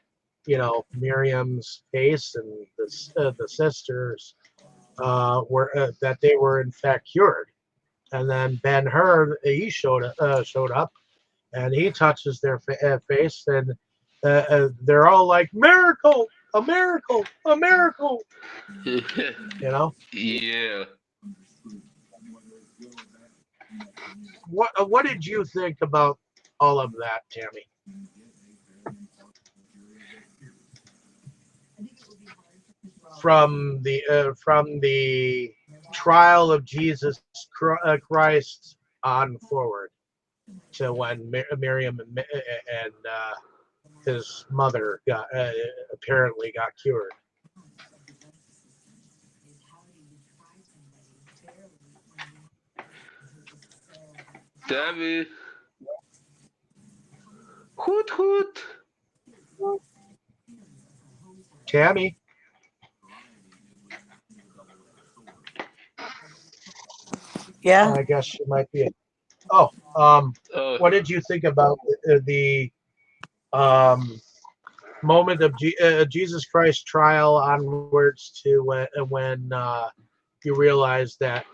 Miriam's face and the sisters were that they were in fact cured. And then Ben-Hur, he showed up, and he touches their face, and they're all like, "Miracle! A miracle! A miracle!" You know Yeah. what did you think about all of that, Tammy? From the trial of Jesus Christ on forward to when Miriam and his mother apparently got cured. Tammy. Hoot hoot. Tammy, Yeah. I guess she might be. Oh, Oh, what did you think about the um, moment of Jesus Christ trial onwards to when you realize that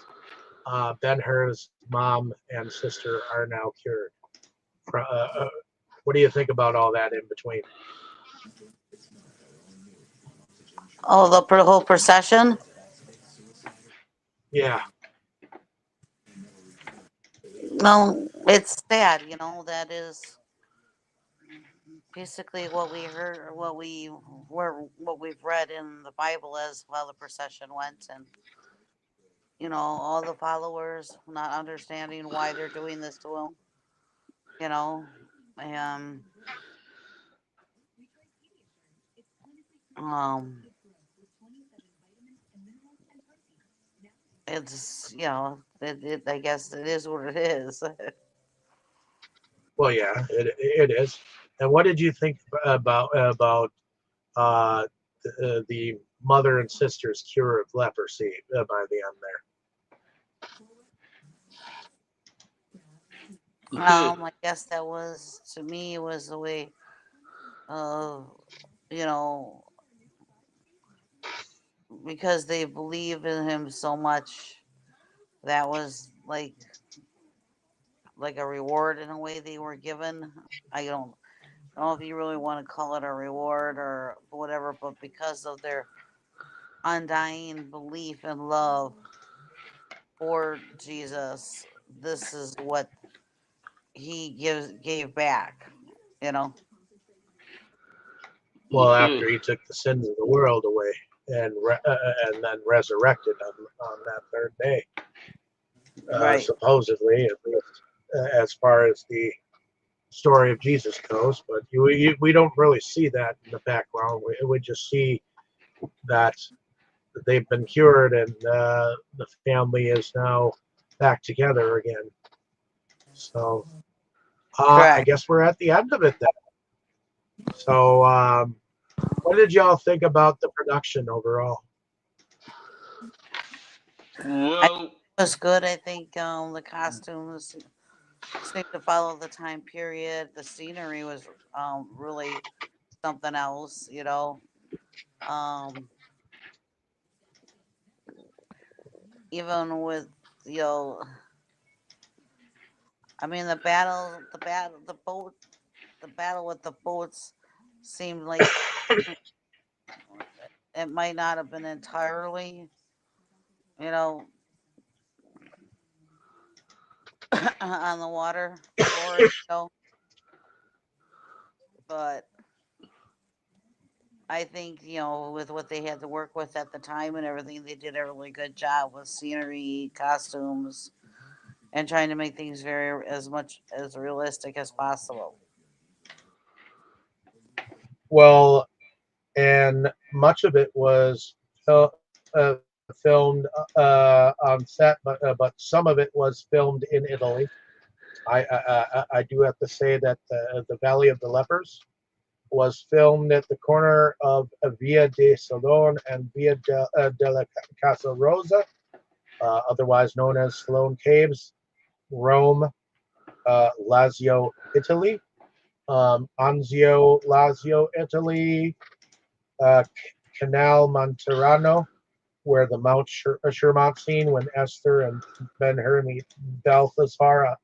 Ben-Hur's mom and sister are now cured. What do you think about all that in between? Oh, the whole procession. Yeah. No, it's sad. That is basically what we heard, or what we've read in the Bible as well. The procession went, and all the followers not understanding why they're doing this to him. And um, it's I guess it is what it is. Well, yeah, it is. And what did you think about the mother and sister's cure of leprosy by the end there? Hmm. I guess that was, to me, was the way of, you know, because they believe in him so much. That was like a reward in a way they were given. I don't know if you really want to call it a reward or whatever, but because of their undying belief and love for Jesus, this is what he gave back. You know, Well, Hmm. after he took the sins of the world away and then resurrected on that third day, right? supposedly, at least as far as the story of Jesus goes. But we don't really see that in the background. We just see that they've been cured and the family is now back together again. So I Correct. guess we're at the end of it then. So what did y'all think about the production overall? I Well, it was good. I think the costumes seemed to follow the time period. The scenery was really something else. Um, even with you know, I mean the battle with the boats seemed like it might not have been entirely, you know, on the water for it, but I think, with what they had to work with at the time and everything, they did a really good job with scenery, costumes, and trying to make things very as much as realistic as possible. Well, and much of it was filmed on set, but some of it was filmed in Italy. I do have to say that the Valley of the Lepers was filmed at the corner of Via de Salone and Via della Casa Rosa, otherwise known as Sloane Caves, Rome, Lazio, Italy, Anzio, Lazio, Italy, uh, Canal Monterano, where the Mount Shermont scene when Esther and Ben-Hur meet Balthasar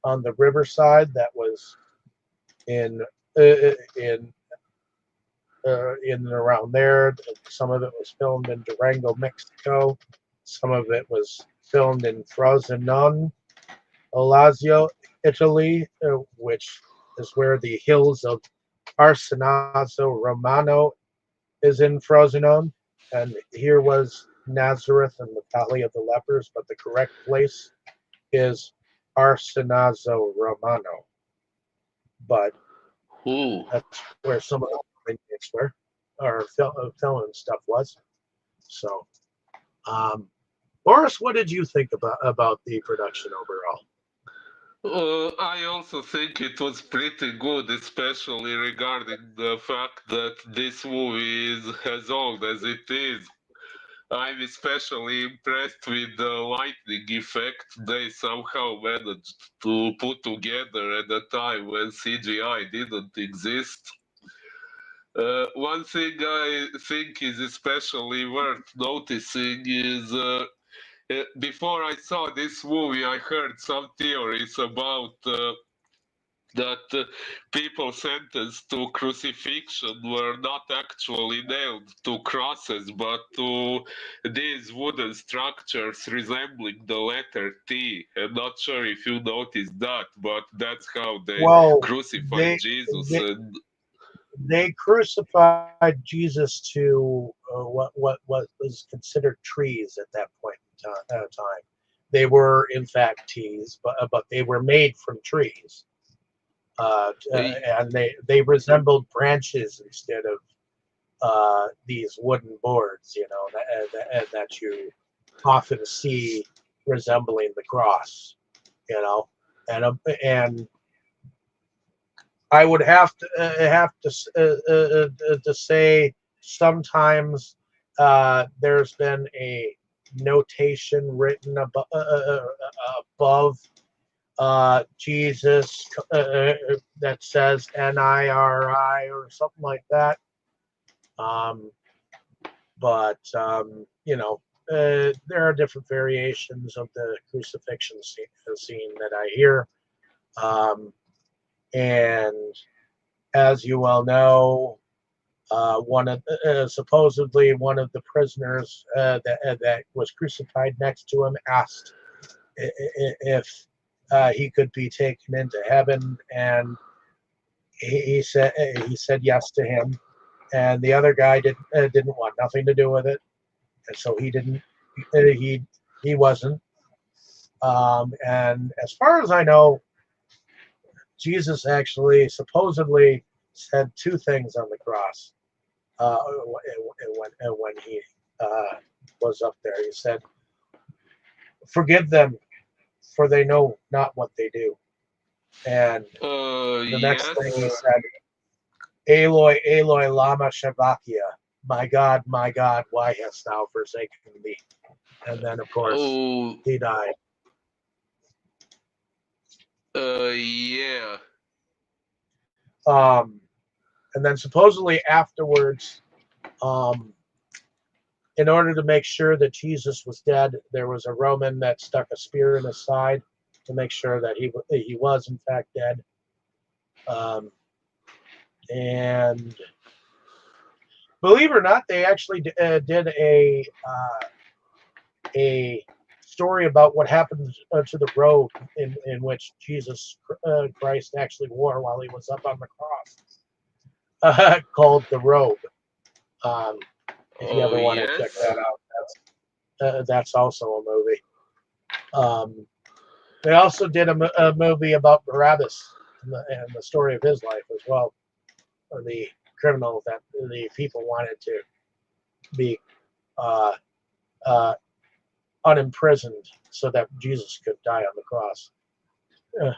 on the riverside. That was in in in and around there. Some of it was filmed in Durango, Mexico. Some of it was filmed in Frosinone, Lazio, Italy, which is where the hills of Arsenazo Romano is in Frosinone. And here was Nazareth and the Valley of the Lepers, but the correct place is Arsenazo Romano. But who? that's where some of the vignettes were, or film stuff was. So, um, Boris, what did you think about the production overall? I also think it was pretty good, especially regarding the fact that this movie is as old as it is. I'm especially impressed with the lightning effect they somehow managed to put together at a time when CGI didn't exist. One thing I think is especially worth noticing is before I saw this movie, I heard some theories about that people sentenced to crucifixion were not actually nailed to crosses, but to these wooden structures resembling the letter T. I'm not sure if you noticed that, but that's how they Well, crucified they Jesus. they And they crucified Jesus to what was considered trees at that point in time. They were in fact teas, but they were made from trees, and they resembled branches instead of these wooden boards, that you often see resembling the cross, and I would have to say sometimes there's been a notation written above Jesus that says NIRI or something like that. Um, but there are different variations of the crucifixion scene that I hear. And as you well know, supposedly one of the prisoners that was crucified next to him asked if he could be taken into heaven, and he said yes to him, and the other guy didn't want nothing to do with it, and so he didn't. He wasn't. And as far as I know, Jesus actually supposedly said two things on the cross. When he was up there, he said, "Forgive them, for they know not what they do." And the next thing he yes. said, "Eloi, Eloi, lama sabachthani." My God, why hast thou forsaken me? And then, of course, Oh, he died. yeah. Um, and then supposedly afterwards, um, in order to make sure that Jesus was dead, there was a Roman that stuck a spear in his side to make sure that he was in fact dead. Um, and believe it or not, they actually did a story about what happened to the robe in which Jesus Christ actually wore while he was up on the cross, called The Robe. Um, if you Oh, ever want to check yes. that out, that's also a movie. They also did a movie about Barabbas and the story of his life as well, or the criminal that the people wanted to be uh, uh, unimprisoned so that Jesus could die on the cross. Uh,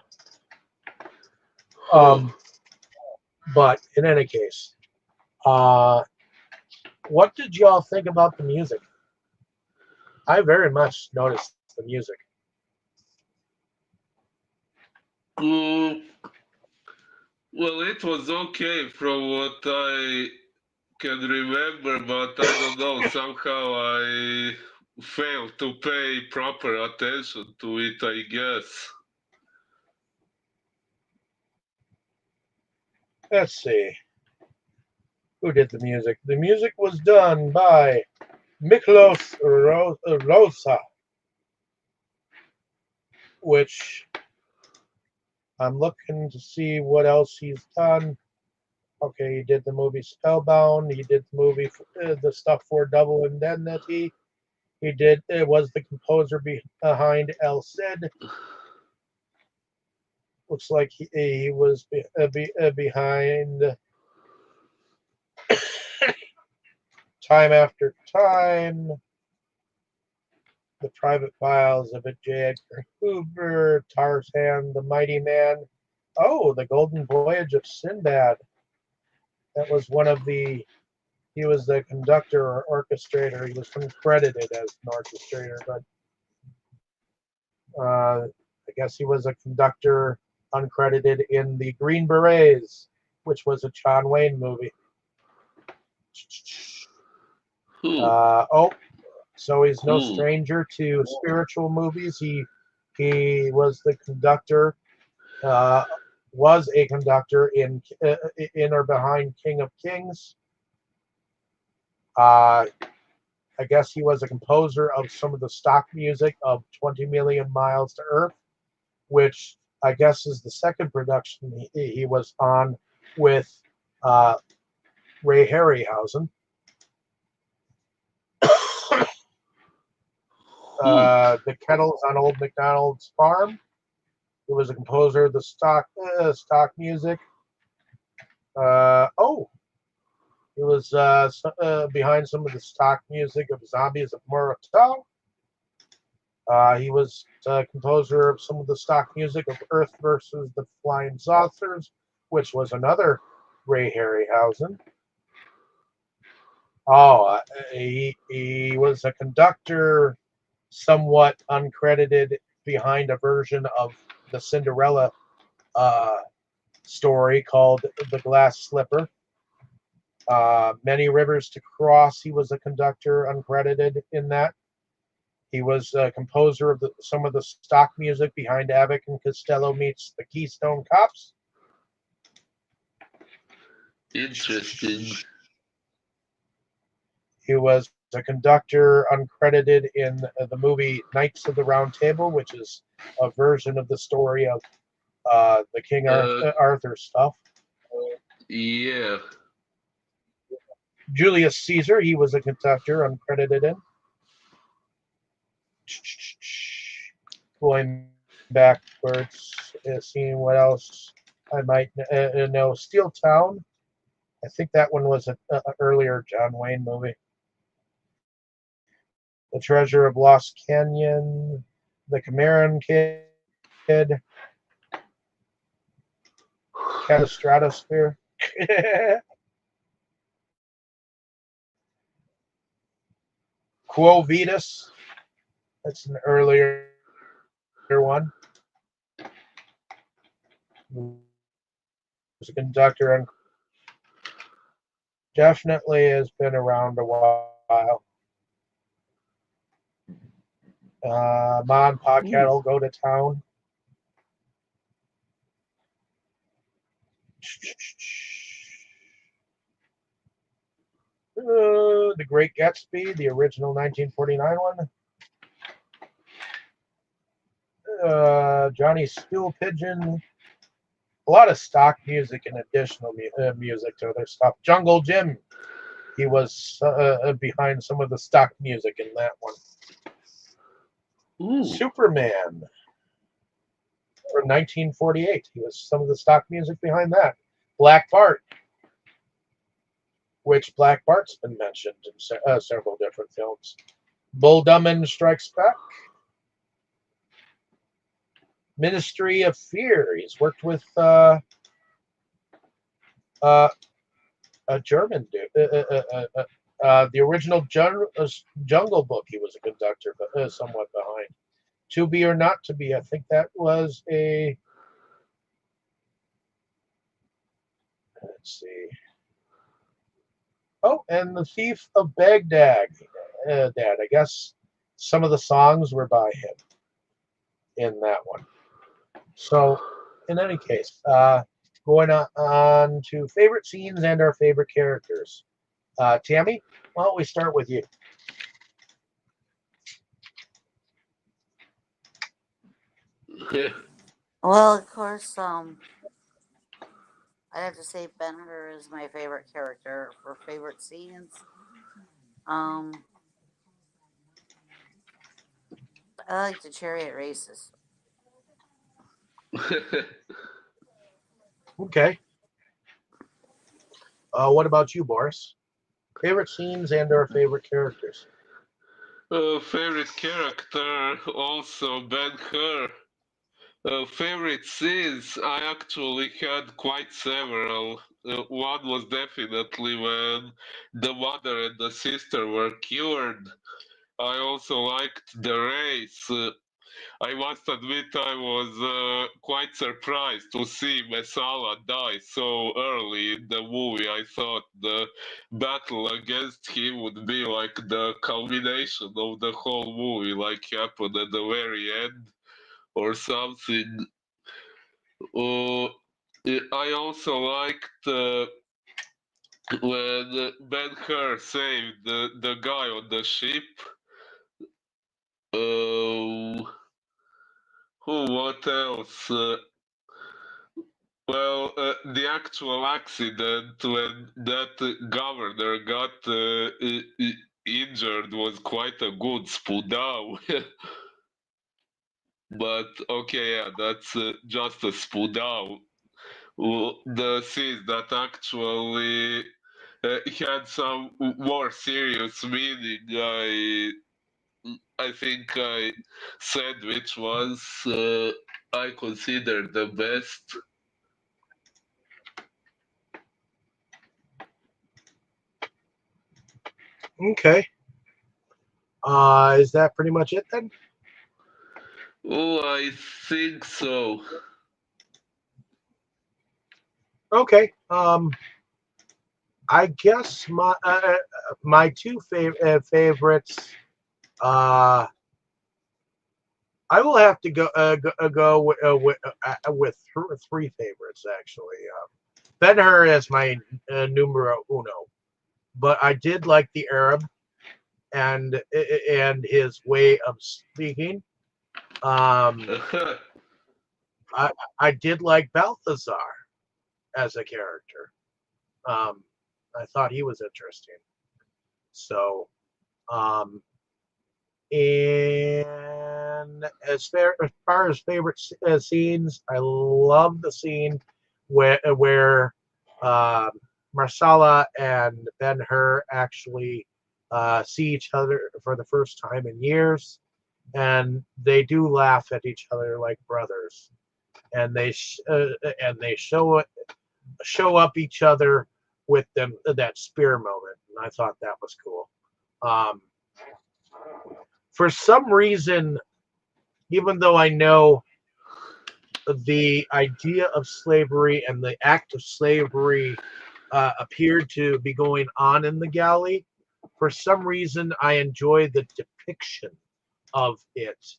Oh, Um, but in any case, uh, what did y'all think about the music? I very much noticed the music. mm, well, it was okay from what I can remember, but I don't know. Somehow I failed to pay proper attention to it, I guess. Let's see. Who did the music? The music was done by Miklos Rosa, which I'm looking to see what else he's done. Okay, he did the movie Spellbound. He did the movie, the stuff for Double Indemnity. It was the composer behind El Cid. Looks like he was behind Time After Time, The Private Files of J. Edgar Hoover, Tarzan, The Mighty Man. Oh, The Golden Voyage of Sinbad. That was one of the. He was the conductor or orchestrator. He was uncredited as an orchestrator, but I guess he was a conductor uncredited in the Green Berets, which was a John Wayne movie. So he's no stranger to spiritual movies. He was the conductor, was a conductor in or behind King of Kings. I guess he was a composer of some of the stock music of 20 Million Miles to Earth, which I guess is the second production he was on with Ray Harryhausen. The Kettles on Old MacDonald's Farm. He was a composer of the stock music. He was behind some of the stock music of Zombies of Muratow. He was composer of some of the stock music of Earth versus the Flying Saucers, which was another Ray Harryhausen. He was a conductor, somewhat uncredited, behind a version of the Cinderella story called The Glass Slipper. Many Rivers to Cross, he was a conductor, uncredited in that. He was a composer of some of the stock music behind Abbott and Costello Meets the Keystone Cops. Interesting. He was a conductor, uncredited, in the movie Knights of the Round Table, which is a version of the story of the King Arthur stuff. Yeah. Julius Caesar, he was a conductor, uncredited in. Going backwards, seeing what else I might know. Steel Town, I think that one was an earlier John Wayne movie. The Treasure of Lost Canyon, The Cameron Kid, Cat of Stratosphere. Quo Vadis, that's an earlier one. Was a conductor and definitely has been around a while. Ma and Pa Kettle Go to Town. The Great Gatsby, the original 1949 one. Johnny Stool Pigeon. A lot of stock music and additional music to other stuff. Jungle Jim, he was behind some of the stock music in that one. Superman from 1948. He was some of the stock music behind that. Black Bart, which Black Bart's been mentioned in several different films. Bull Durham Strikes Back. Ministry of Fear. He's worked with a German dude. The original Jungle Book, he was a conductor, but somewhat behind. To Be or Not to Be, I think that was a... Let's see. Oh, and The Thief of Baghdad. I guess some of the songs were by him in that one. So, in any case, going on to favorite scenes and our favorite characters. Tammy, why don't we start with you? Well, of course, I'd have to say Ben-Hur is my favorite character for favorite scenes. I like the chariot races. Okay. What about you, Boris? Favorite scenes and our favorite characters. Favorite character, also Ben-Hur. Favorite scenes, I actually had quite several. One was definitely when the mother and the sister were cured. I also liked the race. I must admit I was quite surprised to see Messala die so early in the movie. I thought the battle against him would be like the culmination of the whole movie, like happened at the very end or something. Uh, I also liked when Ben-Hur saved the guy on the ship. Who? What else? Well, the actual accident when that governor got injured was quite a good spoodow. But okay, yeah, that's just a spoodow. The scenes that actually had some more serious meaning, I think I said which ones I consider the best. Okay. Is that pretty much it then? Oh, I think so. Okay. I guess my two favorites. Uh, I will have to go with three favorites actually. Ben-Hur is my numero uno, but I did like the Arab and his way of speaking. Um, I did like Balthazar as a character. Um, I thought he was interesting. So, um, and as far as favorite scenes, I love the scene where Marsala and Ben-Hur actually see each other for the first time in years, and they do laugh at each other like brothers, and they show up each other with them that spear moment, and I thought that was cool. Um, for some reason, even though I know the idea of slavery and the act of slavery appeared to be going on in the galley, for some reason I enjoy the depiction of it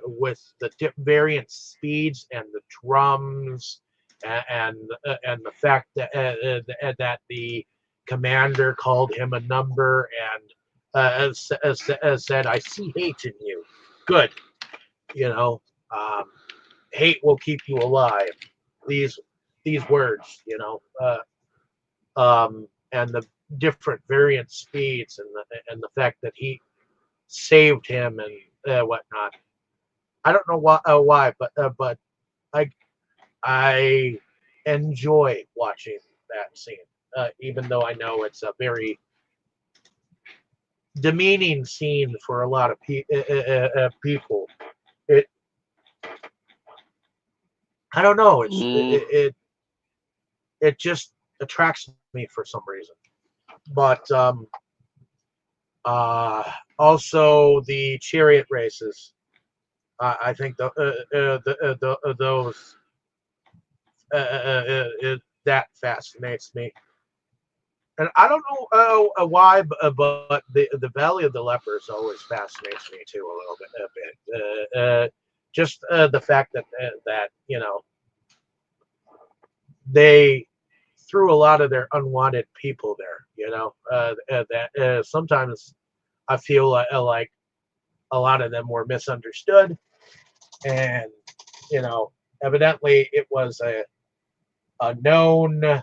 with the variant speeds and the drums and the fact that the commander called him a number and as said, "I see hate in you." Good, you know, um, hate will keep you alive. These these words, and the different variant speeds and the fact that he saved him and whatnot. I don't know why, but I I enjoy watching that scene, even though I know it's a very demeaning scene for a lot of people. It I don't know. Mm, It just attracts me for some reason. But uh, also the chariot races. I think those that fascinates me, and I don't know why, but the Valley of the Lepers always fascinates me too a little bit. Just the fact that they threw a lot of their unwanted people there. That sometimes I feel like a lot of them were misunderstood, and evidently it was a known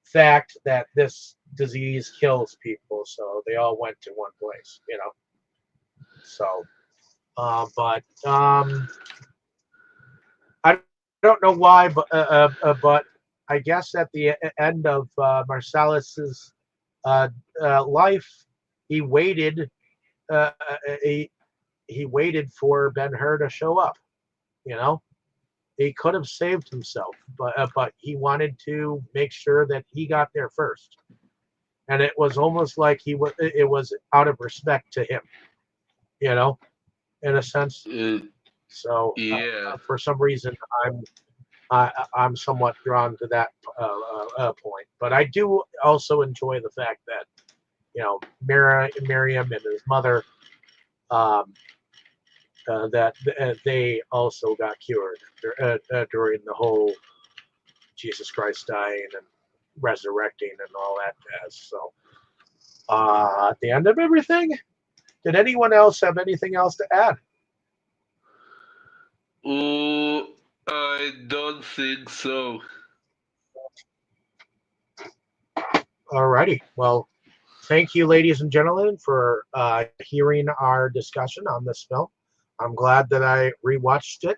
fact that this disease kills people, so they all went to one place. So, but I don't know why, but I guess at the end of Marsalis's uh, life, he waited. Uh, he he waited for Ben-Hur to show up. You know, he could have saved himself, but he wanted to make sure that he got there first, and it was almost like it was out of respect to him. You know, in a sense. So Yeah. for some reason, I'm somewhat drawn to that point. But I do also enjoy the fact that Miriam and his mother, um, that they also got cured during the whole Jesus Christ dying and resurrecting and all that jazz. So at the end of everything, did anyone else have anything else to add? I don't think so. Alrighty. Well, thank you, ladies and gentlemen, for hearing our discussion on this film. I'm glad that I rewatched it.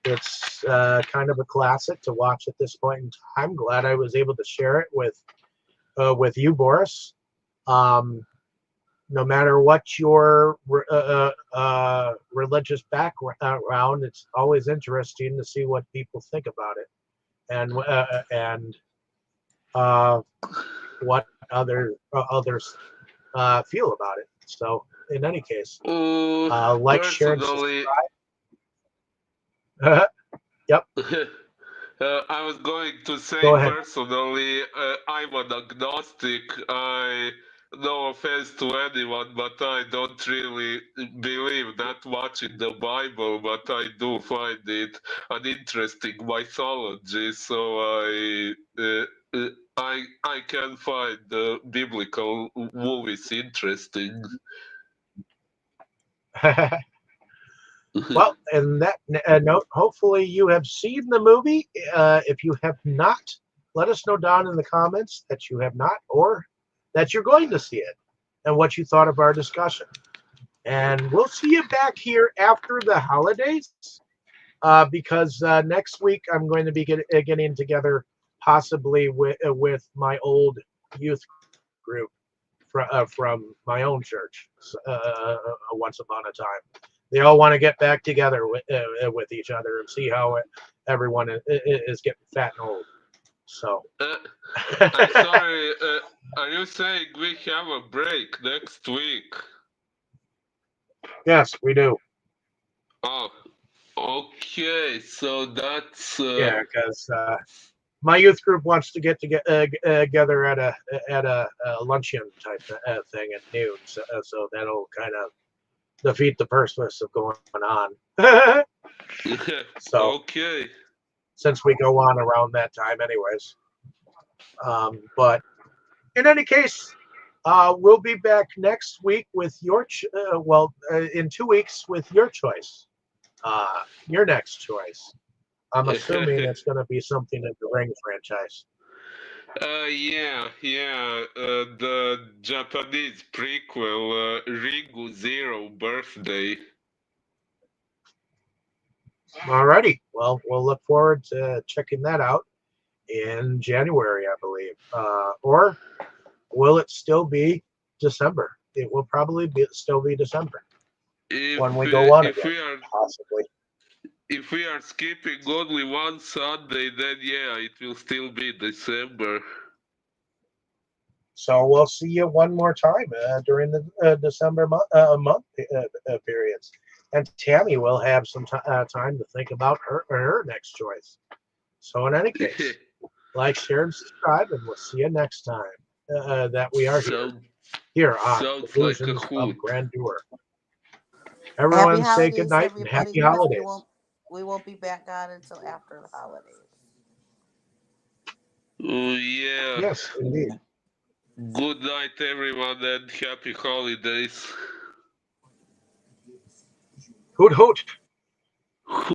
It's kind of a classic to watch at this point in time. Glad I was able to share it with you, Boris. No matter what your religious background, it's always interesting to see what people think about it and what others feel about it. So, in any case, like, share, and Personally, subscribe. Yep. I was going to say Go ahead. personally, I'm an agnostic. No offense to anyone, but I don't really believe that much in the Bible, but I do find it an interesting mythology. So I can find the biblical movies interesting. Well, and that note, hopefully you have seen the movie. If you have not, let us know down in the comments that you have not or that you're going to see it and what you thought of our discussion. And we'll see you back here after the holidays because next week I'm going to be getting together possibly with my old youth group from my own church once upon a time. They all want to get back together with each other and see how everyone is getting fat and old. So, I'm sorry. Are you saying we have a break next week? yes, we do. Oh, okay. So that's Yeah, because my youth group wants to get together at a luncheon type thing at noon. So that'll kind of defeat the purpose of going on. So, okay. since we go on around that time, anyways. But in any case, we'll be back next week with your in 2 weeks with your choice, your next choice. I'm assuming it's going to be something in the Ring franchise. Yeah. The Japanese prequel, Ringu Zero Birthday. Alrighty. Well, we'll look forward to checking that out in January, I believe. Or will it still be December? It will probably still be December when we go on again, possibly. If we are skipping only one Sunday, then yeah, it will still be December. So we'll see you one more time during the December month periods. And Tammy will have some time to think about her next choice. So in any case, like, share, and subscribe, and we'll see you next time that we are here on Delusions of Grandeur. Everyone say good night and happy holidays. We won't be back on until after the holidays. Oh yeah. Yes, indeed. Good night, everyone, and happy holidays. Hoot hoot.